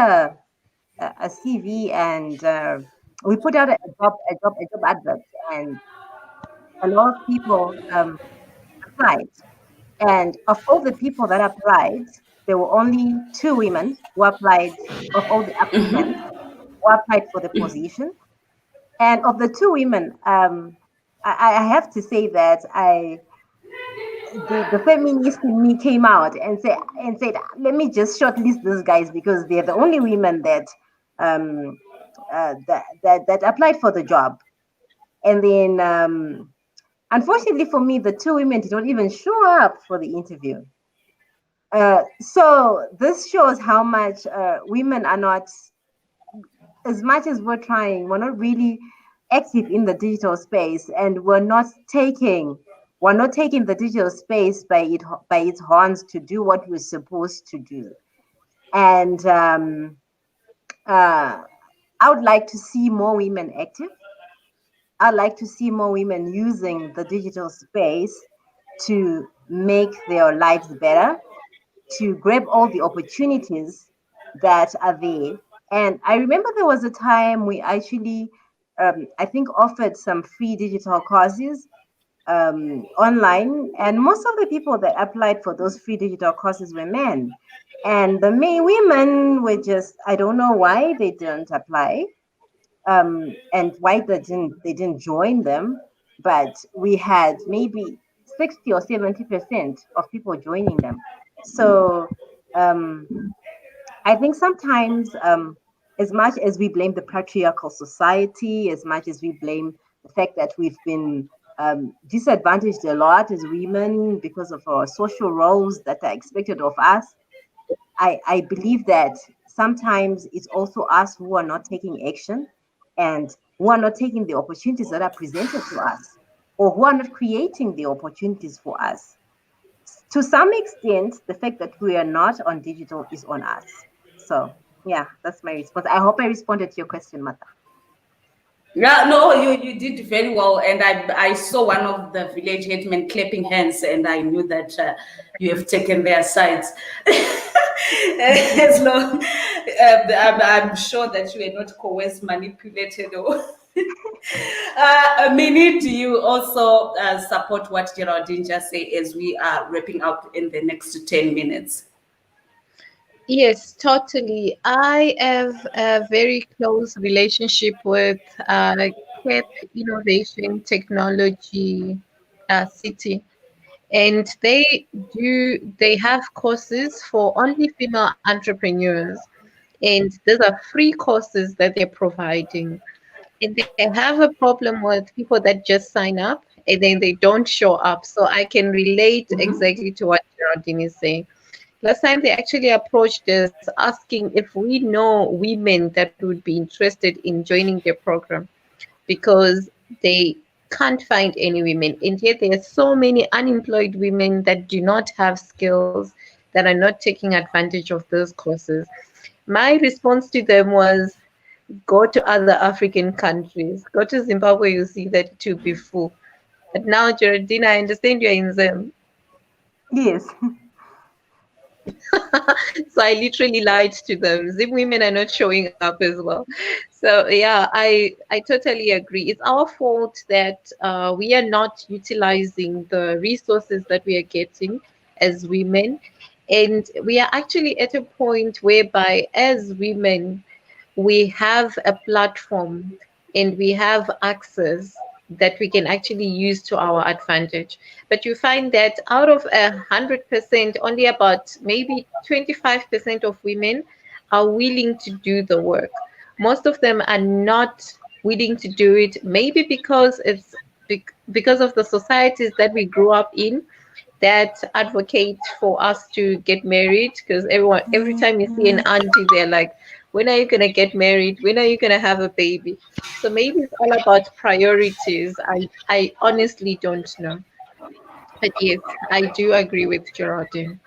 a CV, and we put out a job advert, and a lot of people applied. And of all the people that applied, there were only 2 women who applied, of all the applicants who applied for the position. And of the 2 women, I have to say that the feminist in me came out and said, let me just shortlist those guys because they're the only women that that applied for the job. And then unfortunately for me, the 2 women did not even show up for the interview. So this shows how much women are not, as much as we're trying, we're not really active in the digital space, and we're not taking the digital space by its horns to do what we're supposed to do. And I would like to see more women active. I'd like to see more women using the digital space to make their lives better, to grab all the opportunities that are there. And I remember there was a time we actually, I think, offered some free digital courses online, and most of the people that applied for those free digital courses were men. And the main women were just, I don't know why they didn't apply, and why they didn't join them. But we had maybe 60 or 70% of people joining them. So I think sometimes, as much as we blame the patriarchal society, as much as we blame the fact that we've been disadvantaged a lot as women because of our social roles that are expected of us, I believe that sometimes it's also us who are not taking action, and who are not taking the opportunities that are presented to us, or who are not creating the opportunities for us. To some extent, the fact that we are not on digital is on us. So yeah, that's my response. I hope I responded to your question, Martha. Yeah, no, you did very well, and I saw one of the village headmen clapping hands, and I knew that you have taken their sides. As long, I'm sure that you are not coerced, manipulated, or. Minnie, do you also support what Geraldine just said as we are wrapping up in the next 10 minutes? Yes, totally. I have a very close relationship with Cape Innovation Technology City, and they have courses for only female entrepreneurs, and these are free courses that they're providing. And they have a problem with people that just sign up and then they don't show up. So I can relate exactly to what Geraldine is saying. Last time they actually approached us asking if we know women that would be interested in joining their program, because they can't find any women. And yet there are so many unemployed women that do not have skills, that are not taking advantage of those courses. My response to them was, go to other African countries. Go to Zimbabwe, you see that it will be full. But now, Geraldine, I understand you're in Zim. Yes. So I literally lied to them. Zim women are not showing up as well. So yeah, I totally agree. It's our fault that we are not utilizing the resources that we are getting as women. And we are actually at a point whereby as women, we have a platform and we have access that we can actually use to our advantage. But you find that out of 100%, only about maybe 25% of women are willing to do the work. Most of them are not willing to do it, maybe because it's because of the societies that we grew up in that advocate for us to get married, because every time you see an auntie, they're like, when are you going to get married, when are you going to have a baby? So maybe it's all about priorities. I honestly don't know, but yes, I do agree with Geraldine.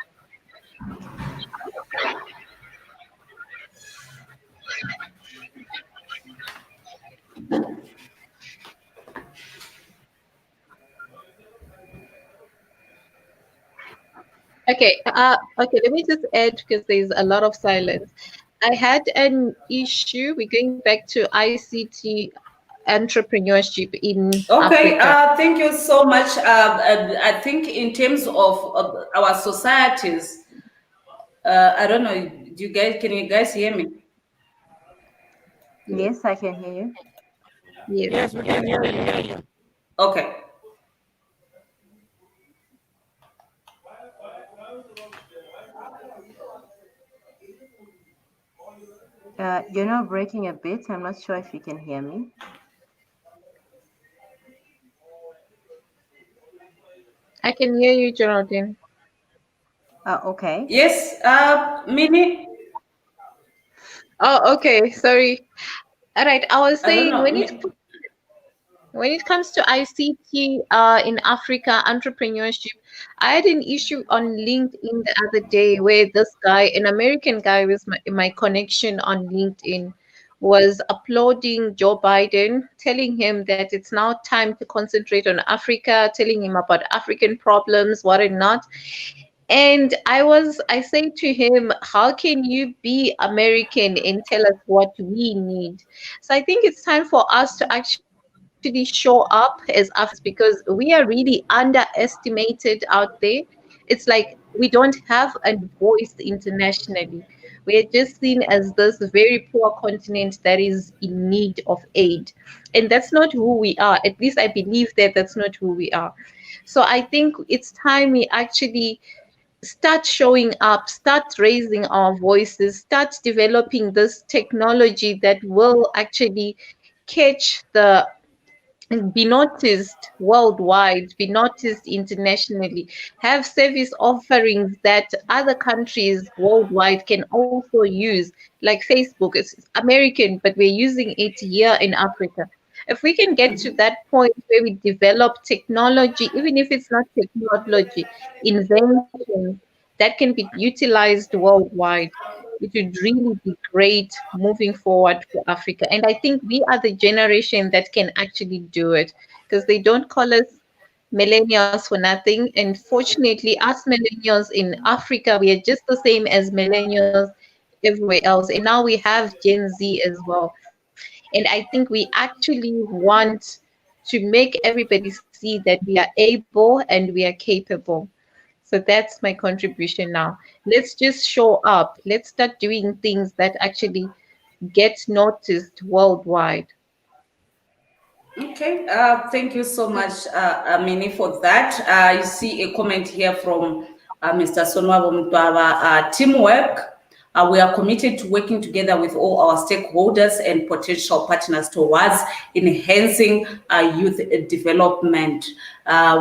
Okay, let me just add, because there's a lot of silence. I had an issue. We're going back to ICT entrepreneurship in Okay, Africa. thank you so much. I think in terms of our societies, I don't know. Can you guys hear me? Yes, I can hear you. Yes. Yes, we can hear you. Okay. You're now breaking a bit. I'm not sure if you can hear me. I can hear you, Geraldine. Okay. Yes, Mini. Oh, okay. Sorry. All right. I was I don't saying, know. when it comes to ICT in Africa entrepreneurship, I had an issue on LinkedIn the other day where this guy, an American guy with my connection on LinkedIn, was applauding Joe Biden, telling him that it's now time to concentrate on Africa, telling him about African problems, what and not. And I say to him, how can you be American and tell us what we need? So I think it's time for us to actually show up as Africans, because we are really underestimated out there. It's like we don't have a voice internationally. We are just seen as this very poor continent that is in need of aid. And that's not who we are. At least I believe that that's not who we are. So I think it's time we actually start showing up, start raising our voices, start developing this technology that will actually catch the be noticed worldwide, be noticed internationally, have service offerings that other countries worldwide can also use, like Facebook. It's American, but we're using it here in Africa. If we can get to that point where we develop technology, even if it's not technology, inventions that can be utilized worldwide, it would really be great moving forward for Africa. And I think we are the generation that can actually do it, because they don't call us millennials for nothing. And fortunately, us millennials in Africa, we are just the same as millennials everywhere else. And now we have Gen Z as well. And I think we actually want to make everybody see that we are able and we are capable. So that's my contribution now. Let's just show up. Let's start doing things that actually get noticed worldwide. Okay, thank you so much, Amini, for that. You see a comment here from Mr. Sonwabo Mtwaba. Teamwork. We are committed to working together with all our stakeholders and potential partners towards enhancing youth development,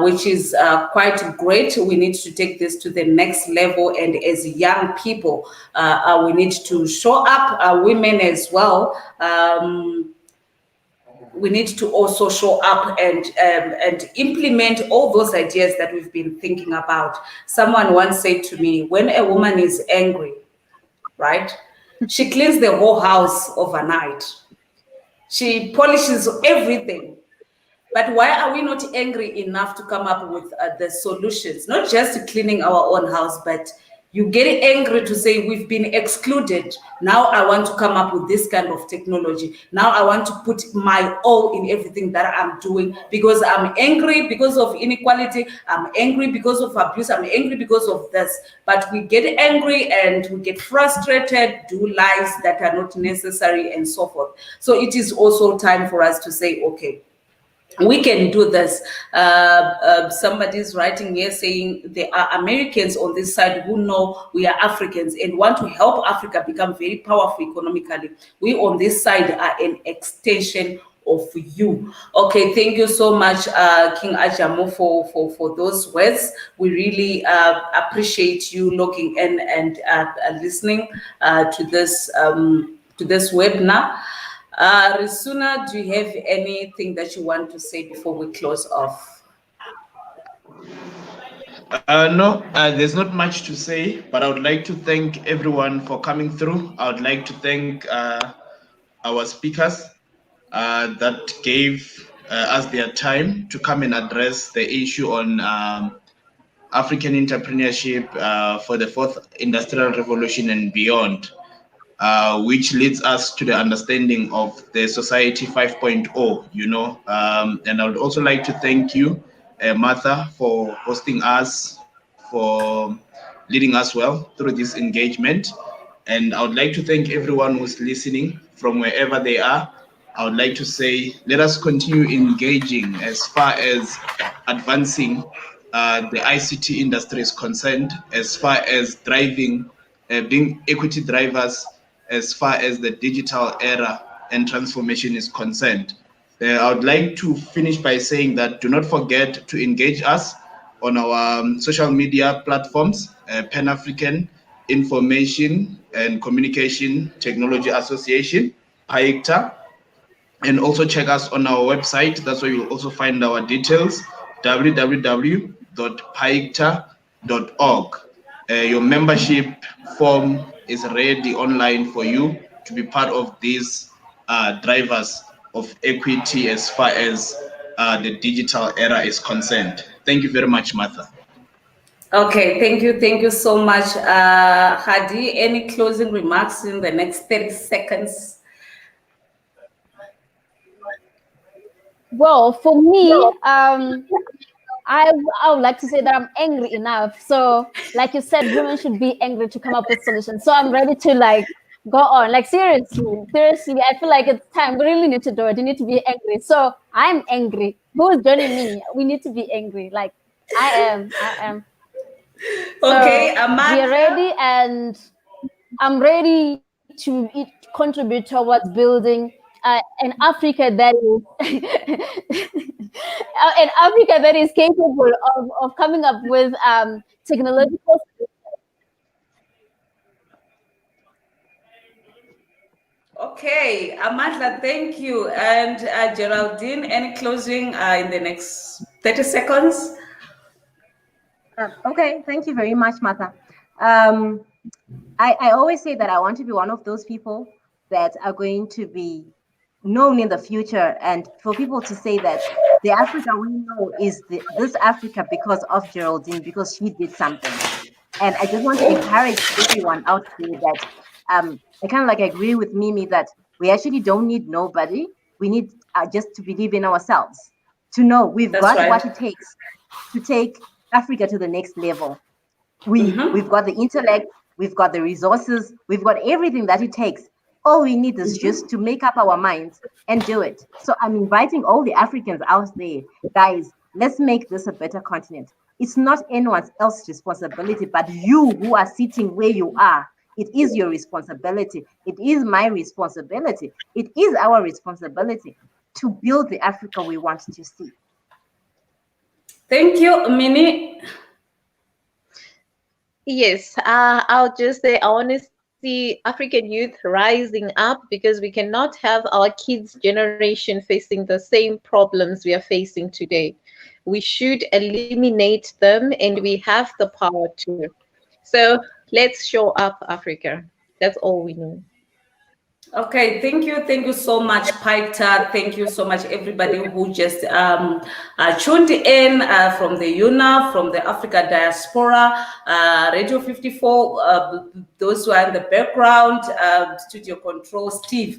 which is quite great. We need to take this to the next level. And as young people, we need to show up, women as well. We need to also show up and implement all those ideas that we've been thinking about. Someone once said to me, when a woman is angry, right, she cleans the whole house overnight. She polishes everything. But why are we not angry enough to come up with the solutions? Not just cleaning our own house, but you get angry to say we've been excluded. Now I want to come up with this kind of technology. Now I want to put my all in everything that I'm doing, because I'm angry because of inequality. I'm angry because of abuse. I'm angry because of this. But we get angry and we get frustrated, do lies that are not necessary and so forth. So it is also time for us to say, okay, We can do this. Somebody's writing here saying there are Americans on this side who know we are Africans and want to help Africa become very powerful economically. We on this side are an extension of you. Okay, thank you so much, King Ajamo, for those words. We really appreciate you looking in and listening to this webinar. Risuna, do you have anything that you want to say before we close off? No, there's not much to say, but I would like to thank everyone for coming through. I would like to thank our speakers that gave us their time to come and address the issue on African entrepreneurship for the fourth industrial revolution and beyond. Which leads us to the understanding of the Society 5.0, you know. And I would also like to thank you, Martha, for hosting us, for leading us well through this engagement. And I would like to thank everyone who's listening from wherever they are. I would like to say, let us continue engaging as far as advancing the ICT industry is concerned, as far as driving, being equity drivers, as far as the digital era and transformation is concerned. I would like to finish by saying that do not forget to engage us on our social media platforms, Pan-African Information and Communication Technology Association, PAICTA, and also check us on our website. That's where you'll also find our details, www.paicta.org. Your membership form is ready online for you to be part of these drivers of equity as far as the digital era is concerned. Thank you very much, Martha. Okay, thank you so much. Hadi, any closing remarks in the next 30 seconds? Well, for me, I would like to say that I'm angry enough. So, like you said, women should be angry to come up with solutions. So I'm ready to go on. Seriously, I feel like it's time. We really need to do it. You need to be angry. So I'm angry. Who is joining me? We need to be angry. I am. Okay, so Amanda. We are ready, and I'm ready to contribute towards building an Africa that is an Africa that is capable of coming up with technological. Okay, Amanda, thank you. And Geraldine, any closing in the next 30 seconds? Okay, thank you very much, Martha. I always say that I want to be one of those people that are going to be known in the future, and for people to say that the Africa we know is this Africa because of Geraldine, because she did something. And I just want to encourage everyone out there that I kind of agree with Mimi that we actually don't need nobody. We need just to believe in ourselves, to know we've got what it takes to take Africa to the next level. We've got the intellect, we've got the resources, we've got everything that it takes. All we need is just to make up our minds and do it. So I'm inviting all the Africans out there, guys, let's make this a better continent. It's not anyone else's responsibility, but you who are sitting where you are. It is your responsibility. It is my responsibility. It is our responsibility to build the Africa we want to see. Thank you, Minnie. Yes, I'll just say I want to see African youth rising up, because we cannot have our kids' generation facing the same problems we are facing today. We should eliminate them, and we have the power to. So let's show up, Africa. That's all we need. Okay, thank you so much, PAICTA. Thank you so much, everybody who just tuned in from the UNA, from the Africa Diaspora, Radio 54, those who are in the background, Studio Control, Steve.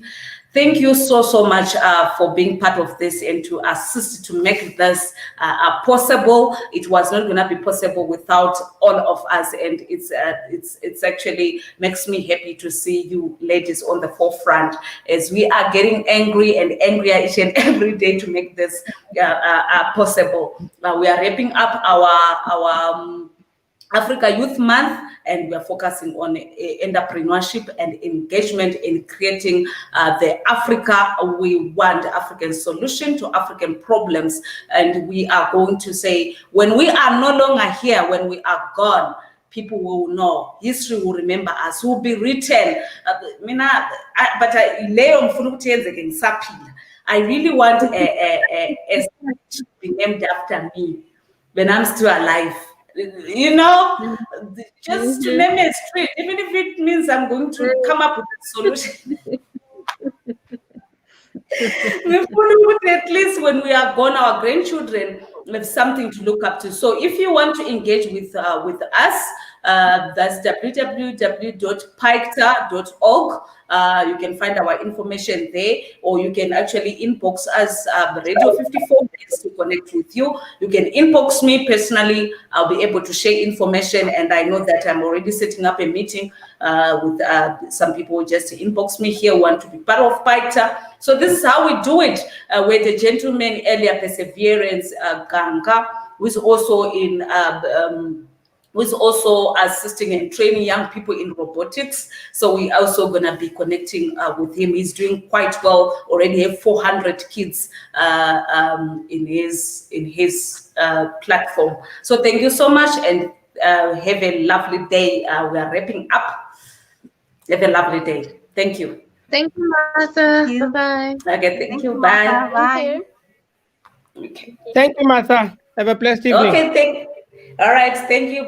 thank you so much for being part of this and to assist to make this possible. It was not going to be possible without all of us, and it's actually makes me happy to see you ladies on the forefront as we are getting angry and angrier each and every day to make this possible. We are wrapping up our Africa Youth Month, and we are focusing on entrepreneurship and engagement in creating the Africa we want, African solution to African problems. And we are going to say, when we are no longer here, when we are gone, people will know, history will remember us, will be written. I really want a to be named after me when I'm still alive. You know, just to name a street, even if it means I'm going to come up with a solution. We would, at least when we are gone, our grandchildren have something to look up to. So if you want to engage with us, that's www.PAICTA.org. You can find our information there, or you can actually inbox us, Radio 54 ways to connect with you. You can inbox me personally. I'll be able to share information, and I know that I'm already setting up a meeting with some people who just inbox me here, want to be part of PAICTA. So this is how we do it. Where the gentleman earlier, Perseverance Ganga, who is also in who is also assisting and training young people in robotics. So we're also going to be connecting with him. He's doing quite well, already have 400 kids in his platform. So thank you so much, and have a lovely day. We are wrapping up. Have a lovely day. Thank you. Thank you, Martha. Bye-bye. Okay, thank you. Bye. Martha. Bye. Okay. Thank you, Martha. Have a blessed evening. Okay, all right, thank you. Bye.